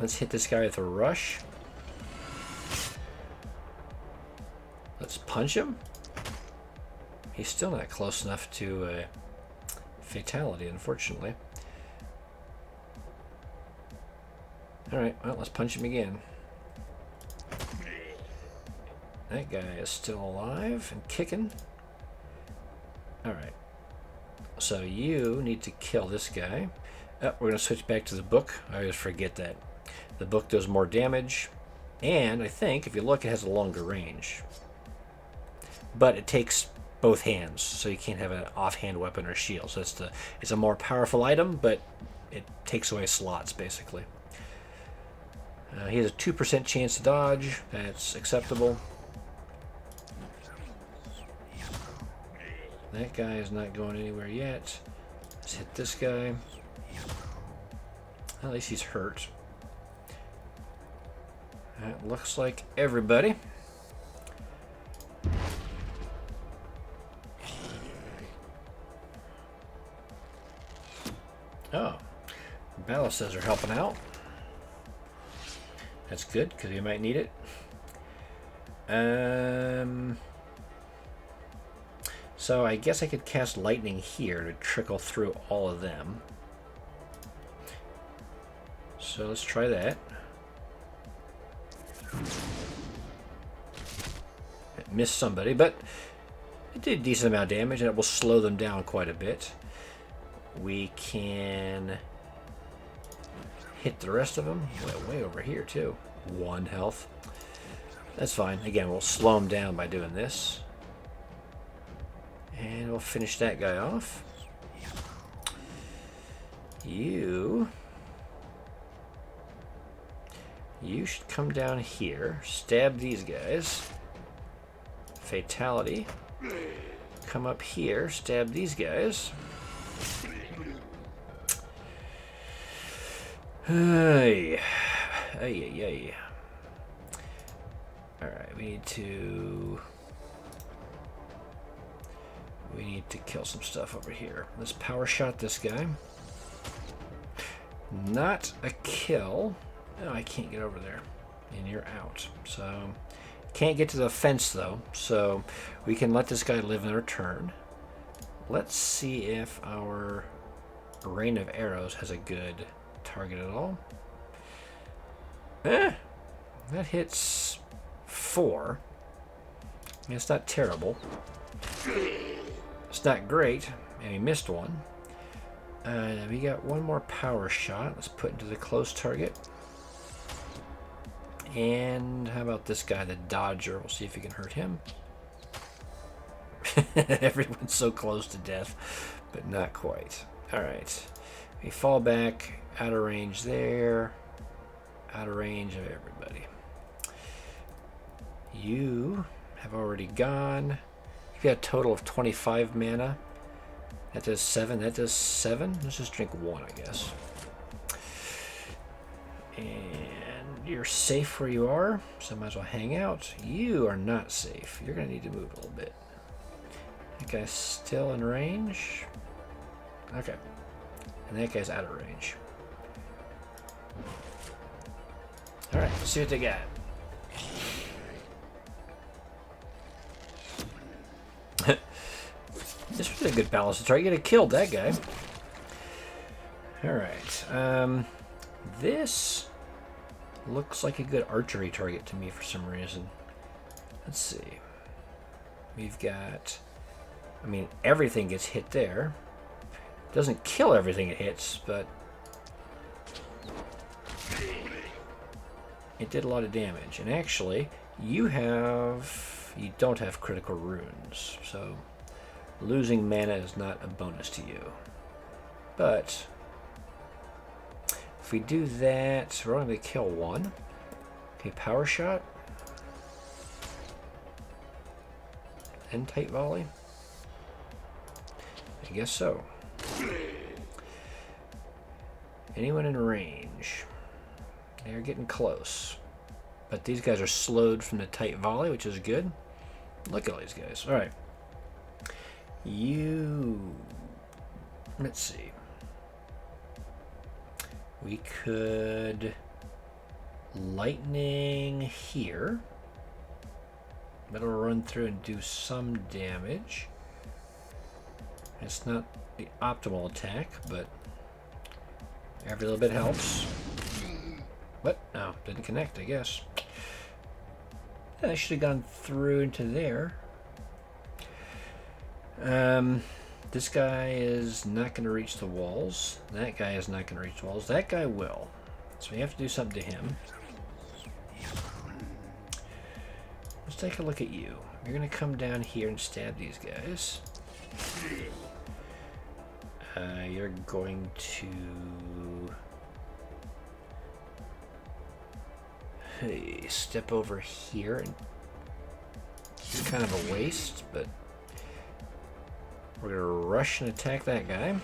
Let's hit this guy with a rush. Let's punch him. He's still not close enough to a fatality, unfortunately. Alright, well, let's punch him again. That guy is still alive and kicking. Alright. So you need to kill this guy. Oh, we're going to switch back to the book. I always forget that. The book does more damage. And I think, if you look, it has a longer range. But it takes both hands, so you can't have an offhand weapon or shield. So it's a more powerful item, but it takes away slots, basically. He has a 2% chance to dodge. That's acceptable. That guy is not going anywhere yet. Let's hit this guy. At least he's hurt. That looks like everybody. Oh, battle says are helping out. That's good, because we might need it. So I guess I could cast lightning here to trickle through all of them. So let's try that. It missed somebody, but it did a decent amount of damage, and it will slow them down quite a bit. We can hit the rest of them. Way over here, too. 1 health. That's fine. Again, we'll slow them down by doing this. And we'll finish that guy off. You should come down here, stab these guys. Fatality. Come up here, stab these guys. Ay. Alright, we need to kill some stuff over here. Let's power shot this guy. Not a kill. No, I can't get over there. And you're out. So, can't get to the fence though. So, we can let this guy live in our turn. Let's see if our rain of arrows has a good target at all. That hits 4. I mean, it's not terrible. It's not great, and he missed one. We got one more power shot. Let's put into the close target. And how about this guy, the dodger? We'll see if we can hurt him. Everyone's so close to death, but not quite. Alright. We fall back, out of range there. Out of range of everybody. You have already gone. You've got a total of 25 mana. That does 7. That does 7. Let's just drink 1, I guess. And you're safe where you are, so might as well hang out. You are not safe. You're going to need to move a little bit. That guy's still in range. Okay. And that guy's out of range. Alright, let's see what they got. This was a good balance to try to get killed that guy. Alright. This looks like a good archery target to me for some reason. Let's see. We've got... I mean, everything gets hit there. Doesn't kill everything it hits, but... it did a lot of damage. And actually, you don't have critical runes, so losing mana is not a bonus to you. But if we do that, we're only going to kill 1. Okay, power shot. And tight volley. I guess so. Anyone in range? They're getting close. But these guys are slowed from the tight volley, which is good. Look at all these guys. Alright. Let's see. We could lightning here. That'll run through and do some damage. It's not the optimal attack, but every little bit helps. But no, didn't connect, I guess. Yeah, I should have gone through into there. This guy is not going to reach the walls. That guy is not going to reach the walls. That guy will. So we have to do something to him. Let's take a look at you. You're going to come down here and stab these guys. You're going to... Hey, step over here. And it's kind of a waste, but we're going to rush and attack that guy.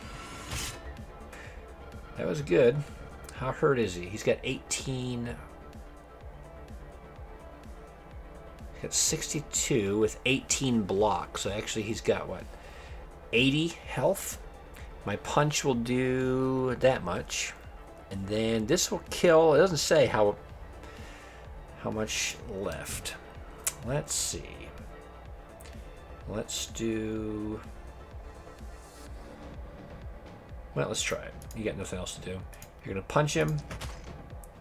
That was good. How hurt is he? He's got 18... He's got 62 with 18 blocks. So actually he's got, what, 80 health? My punch will do that much. And then this will kill... It doesn't say how much left. Let's see. Let's do... Well, let's try it. You got nothing else to do. You're going to punch him.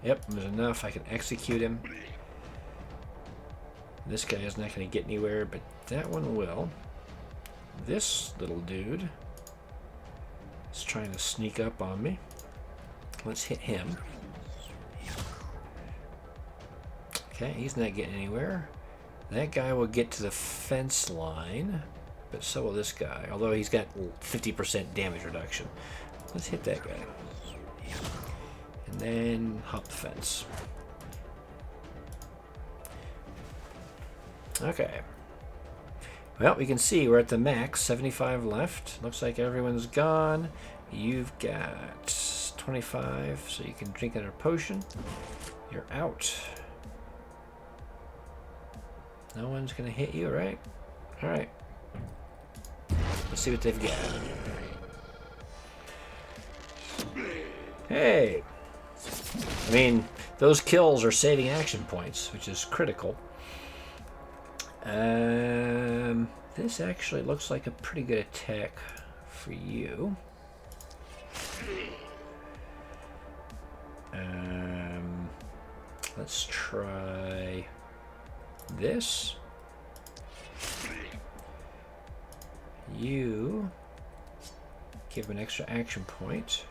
Yep, there's enough. I can execute him. This guy is not going to get anywhere, but that one will. This little dude is trying to sneak up on me. Let's hit him. Okay, he's not getting anywhere. That guy will get to the fence line, but so will this guy, although he's got 50% damage reduction. Let's hit that guy. And then hop the fence. Okay. Well, we can see we're at the max, 75 left. Looks like everyone's gone. You've got 25, so you can drink another potion. You're out. No one's gonna hit you, right? Alright. Let's see what they've got. Hey! I mean, those kills are saving action points, which is critical. This actually looks like a pretty good attack for you. Let's try this. You give an extra action point.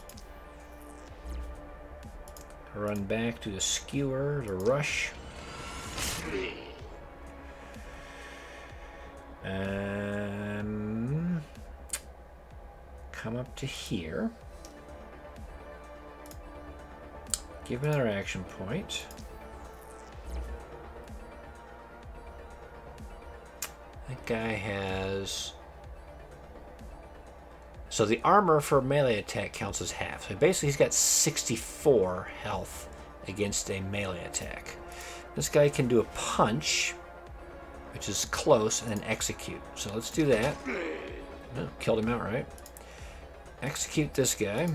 Run back to the skewer to rush. Come up to here. Give another action point. That guy has... So the armor for melee attack counts as half. So basically he's got 64 health against a melee attack. This guy can do a punch, which is close, and then execute. So let's do that. Oh, killed him outright. Execute this guy.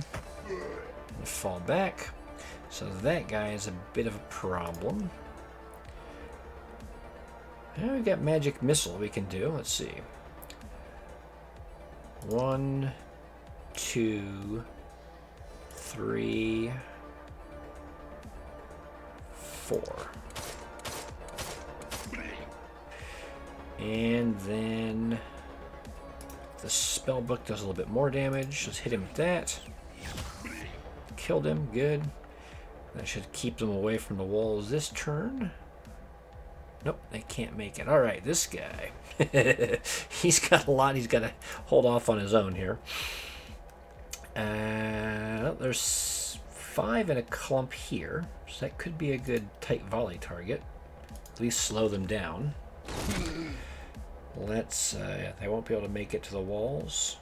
And fall back. So that guy is a bit of a problem. Now we've got magic missile we can do. Let's see. 1, 2, 3, 4. And then the spell book does a little bit more damage. Let's hit him with that. Killed him. Good. That should keep them away from the walls this turn. Nope, they can't make it. All right, this guy. He's got a lot. He's got to hold off on his own here. There's 5 in a clump here, so that could be a good tight volley target. At least slow them down. Let's... they won't be able to make it to the walls.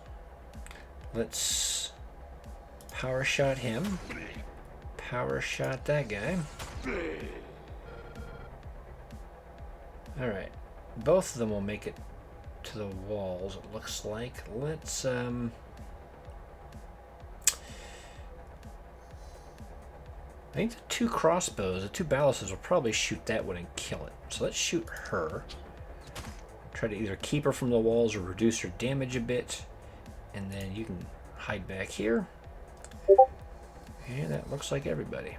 Let's power shot him. Power shot that guy. Alright. Both of them will make it to the walls, it looks like. Let's, I think the 2 crossbows, the 2 ballists will probably shoot that one and kill it. So let's shoot her. Try to either keep her from the walls or reduce her damage a bit. And then you can hide back here. And that looks like everybody.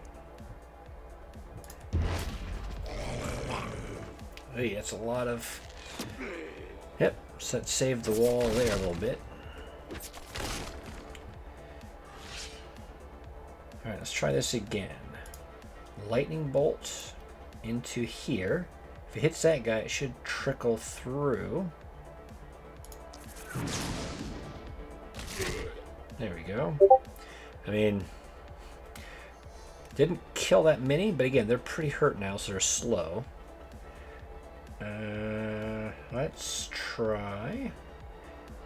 Hey, that's a lot of Yep, so that saved the wall there a little bit. Alright, let's try this again. Lightning bolt into here. If it hits that guy, it should trickle through. There we go. I mean, didn't kill that many, but again, they're pretty hurt now, so they're slow. Let's try.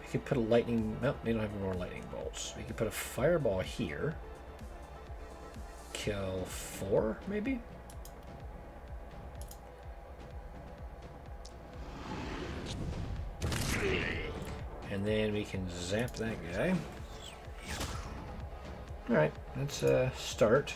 We could put a lightning. Nope, they don't have more lightning bolts. We could put a fireball here. Kill 4, maybe? And then we can zap that guy. Alright, let's start.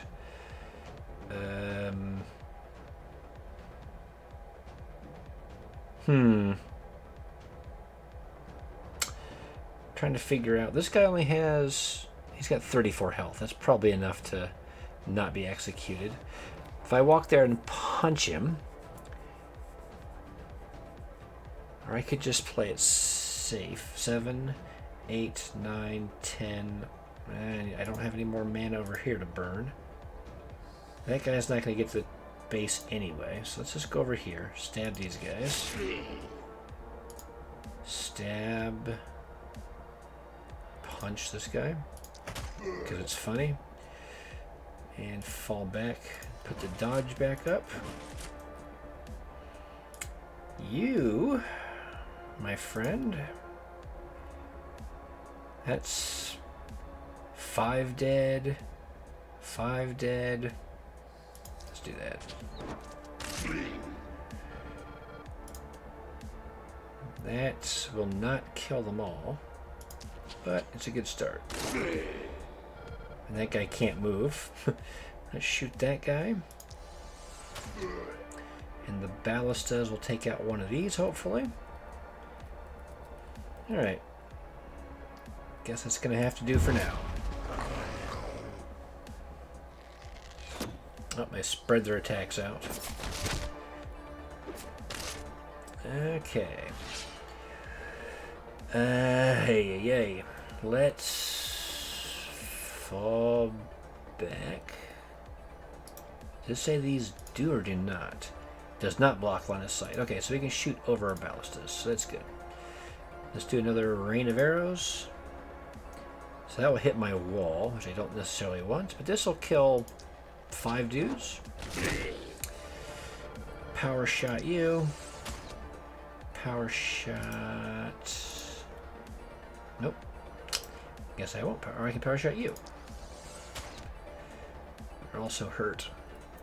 Trying to figure out. This guy only has. He's got 34 health. That's probably enough to not be executed. If I walk there and punch him. Or I could just play it safe. 7, 8, 9, 10. I don't have any more mana over here to burn. That guy's not going to get to the base anyway. So let's just go over here. Stab these guys. Stab. Punch this guy. Because it's funny. And fall back. Put the dodge back up. You, my friend. That's 5 dead. 5 dead. Let's do that. That will not kill them all, but it's a good start. And that guy can't move. Let's shoot that guy. And the ballistas will take out one of these, hopefully. Alright. Guess that's going to have to do for now. Oh, they spread their attacks out. Okay. Hey. Let's fall back. Does it say these do or do not? Does not block line of sight. Okay, so we can shoot over our ballistas, so that's good. Let's do another rain of arrows. So that will hit my wall, which I don't necessarily want, but this will kill 5 dudes. Power shot you. Power shot. Nope. Guess I won't power. Or I can power shot you. You're also hurt.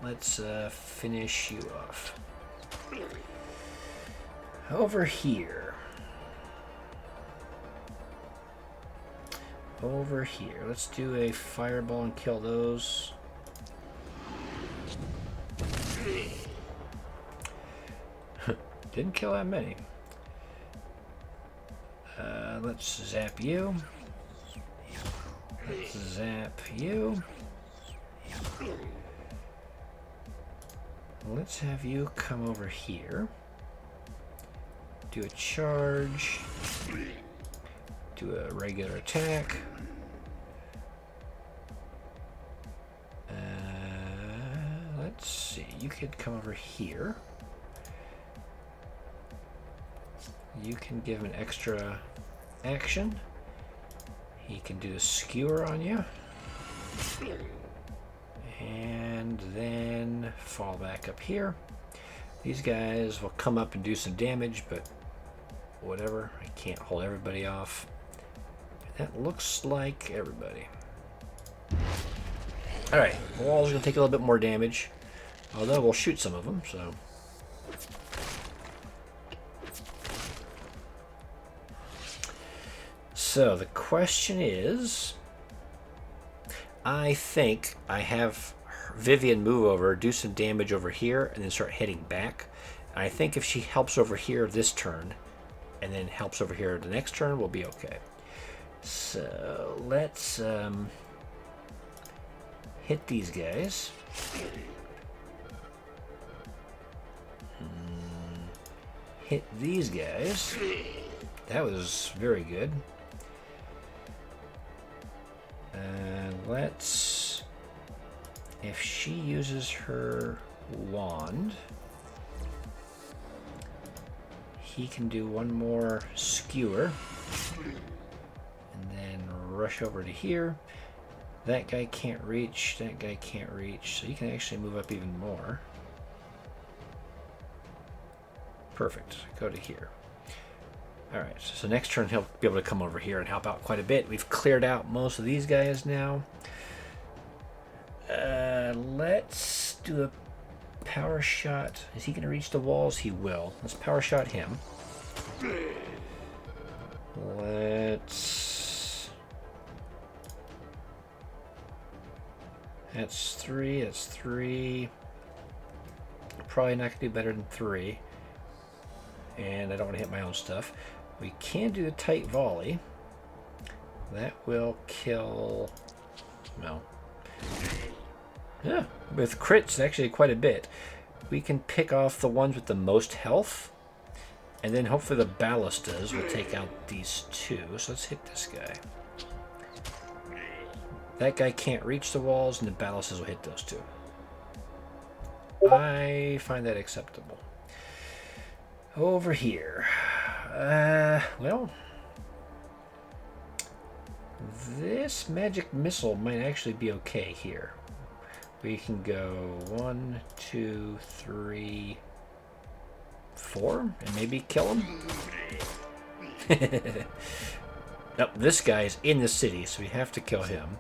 Let's finish you off. Over here. Over here. Let's do a fireball and kill those. Didn't kill that many. Let's zap you. Let's zap you. Let's have you come over here. Do a charge. Do a regular attack. Let's see. You could come over here. You can give him an extra action. He can do a skewer on you. And then fall back up here. These guys will come up and do some damage, but whatever. I can't hold everybody off. That looks like everybody. Alright, the walls are going to take a little bit more damage. Although we'll shoot some of them, so. So the question is, I think I have Vivian move over, do some damage over here, and then start heading back. And I think if she helps over here this turn, and then helps over here the next turn, we'll be okay. So let's hit these guys. hit these guys. That was very good. Let's... If she uses her wand, he can do one more skewer. And then rush over to here. That guy can't reach, that guy can't reach, so you can actually move up even more. Perfect. Go to here. Alright, so next turn he'll be able to come over here and help out quite a bit. We've cleared out most of these guys now. Let's do a power shot. Is he going to reach the walls? He will. Let's power shot him. Let's... That's 3, that's 3. Probably not going to do better than 3. And I don't want to hit my own stuff. We can do a tight volley. That will kill... No. Yeah, with crits, actually quite a bit. We can pick off the ones with the most health. And then hopefully the ballistas will take out these two. So let's hit this guy. That guy can't reach the walls, and the ballistas will hit those two. I find that acceptable. Over here. Well, this magic missile might actually be okay here. We can go 1, 2, 3, 4, and maybe kill him. Nope, this guy is in the city, so we have to kill him.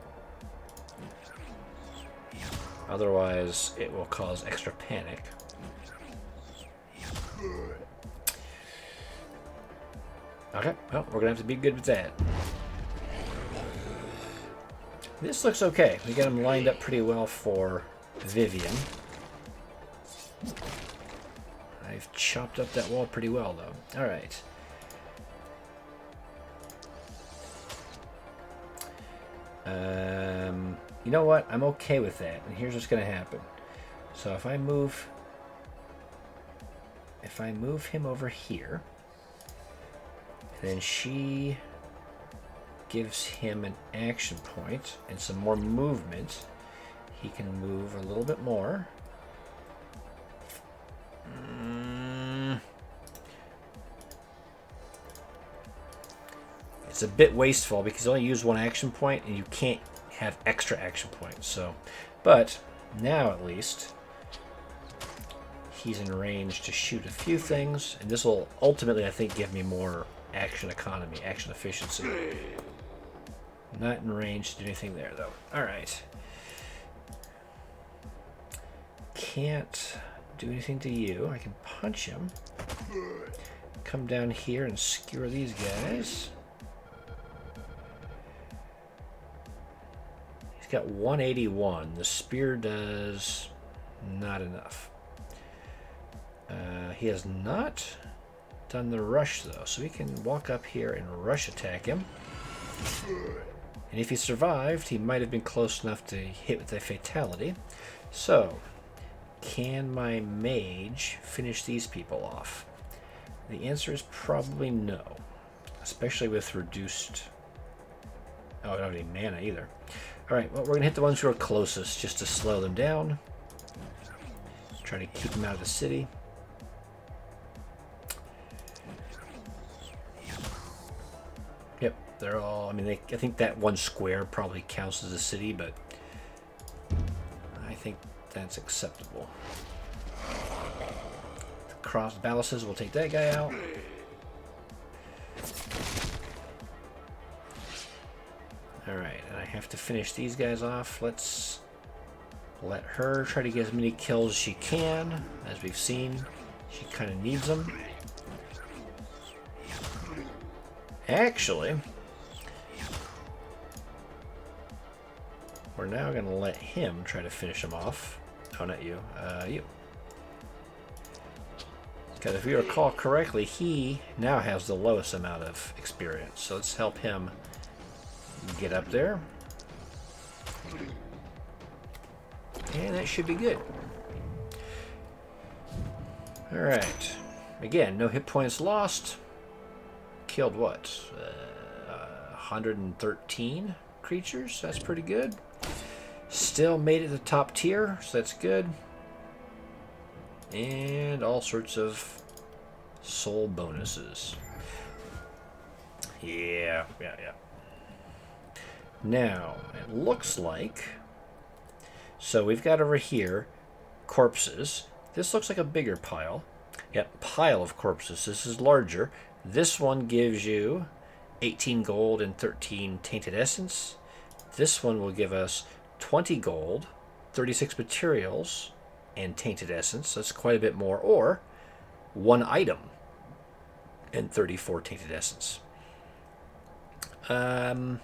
Otherwise, it will cause extra panic. Okay, well, we're going to have to be good with that. This looks okay. We got him lined up pretty well for Vivian. I've chopped up that wall pretty well, though. All right. You know what? I'm okay with that. And here's what's going to happen. So if I move him over here, then she gives him an action point and some more movement. He can move a little bit more. It's a bit wasteful because you only use one action point and you can't have extra action points. So, but now at least he's in range to shoot a few things, and this will ultimately, I think, give me more action economy, action efficiency. Not in range to do anything there, though. Alright. Can't do anything to you. I can punch him. Come down here and skewer these guys. He's got 181. The spear does not enough. He has not done the rush, though, so we can walk up here and rush attack him. And if he survived, he might have been close enough to hit with a fatality. So, can my mage finish these people off? The answer is probably no, especially with reduced... Oh, I don't have any mana either. Alright, well, we're going to hit the ones who are closest just to slow them down. Try to keep them out of the city. Yep, they're all... I mean, I think that one square probably counts as a city, but I think that's acceptable. The cross balances will take that guy out. Alright, and I have to finish these guys off. Let's let her try to get as many kills as she can. As we've seen, she kind of needs them. Actually, we're now going to let him try to finish him off. Oh, not you. You. Because if we recall correctly, he now has the lowest amount of experience. So let's help him get up there. And that should be good. Alright. Again, no hit points lost. Killed what? 113 creatures. That's pretty good. Still made it to the top tier, so that's good. And all sorts of soul bonuses. Yeah. Now, it looks like... So we've got over here corpses. This looks like a bigger pile. Yep, pile of corpses. This is larger. This one gives you 18 gold and 13 tainted essence. This one will give us 20 gold, 36 materials, and tainted essence. That's quite a bit more. Or 1 item and 34 tainted essence. We're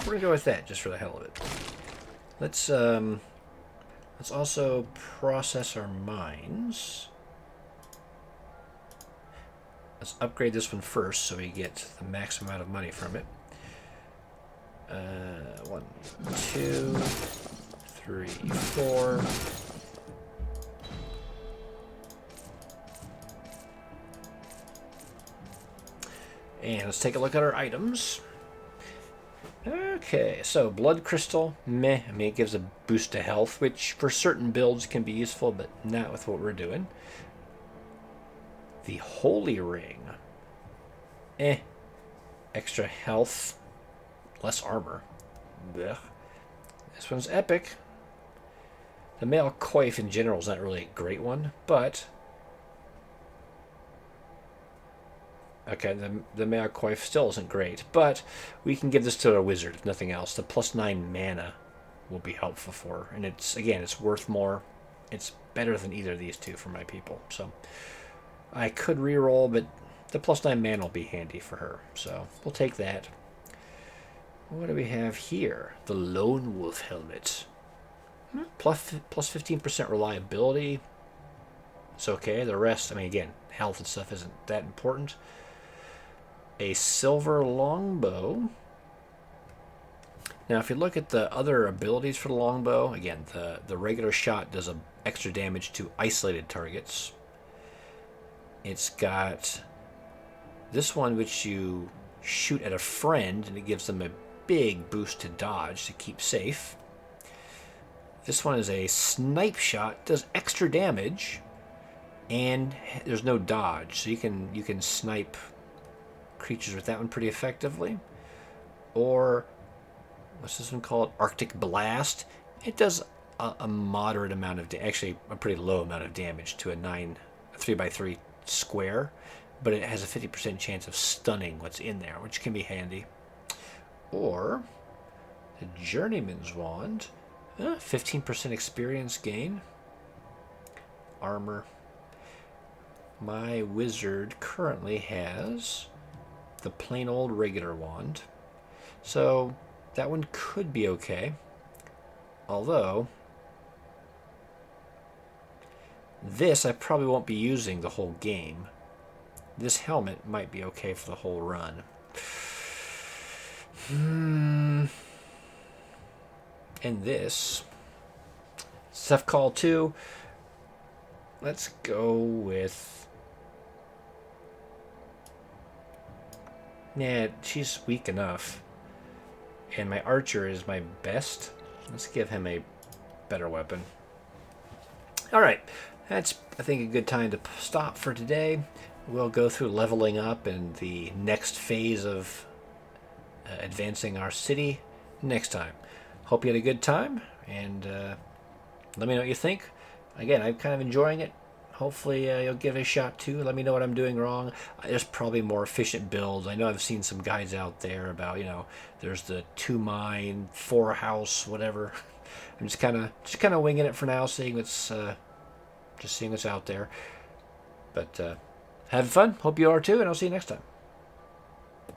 gonna go with that just for the hell of it. Let's also process our mines. Let's upgrade this one first so we get the max amount of money from it. 1, 2, 3, 4. And let's take a look at our items. Okay, so blood crystal, meh. I mean, it gives a boost to health, which for certain builds can be useful, but not with what we're doing. The holy ring, extra health, less armor. Blech. This one's epic. The male coif in general is not really a great one, but okay, the male coif still isn't great, but we can give this to a wizard if nothing else. The +9 mana will be helpful for her, and it's worth more. It's better than either of these two for my people. So I could reroll, but the +9 mana will be handy for her. So we'll take that. What do we have here? The Lone Wolf helmet. Plus 15% reliability. It's okay. The rest, I mean, again, health and stuff isn't that important. A silver longbow. Now, if you look at the other abilities for the longbow, again, the regular shot does a extra damage to isolated targets. It's got this one, which you shoot at a friend, and it gives them a big boost to dodge to keep safe. This one is a snipe shot, does extra damage, and there's no dodge, so you can snipe creatures with that one pretty effectively. Or what's this one called? Arctic Blast. It does a moderate amount of actually a pretty low amount of damage to a 3x3 square, but it has a 50% chance of stunning what's in there, which can be handy. Or the Journeyman's Wand, 15% experience gain. Armor. My wizard currently has the plain old regular wand, so that one could be okay. Although this I probably won't be using the whole game. This helmet might be okay for the whole run. And this Seth Call 2. Let's go with... Nah, she's weak enough. And my archer is my best. Let's give him a better weapon. Alright, that's, I think, a good time to stop for today. We'll go through leveling up and the next phase of advancing our city next time. Hope you had a good time, and let me know what you think. Again, I'm kind of enjoying it. Hopefully you'll give it a shot too. Let me know what I'm doing wrong. There's probably more efficient builds. I know I've seen some guides out there about, there's the 2 mine, 4 house, whatever. I'm just kind of winging it for now, seeing what's out there. But have fun. Hope you are too, and I'll see you next time.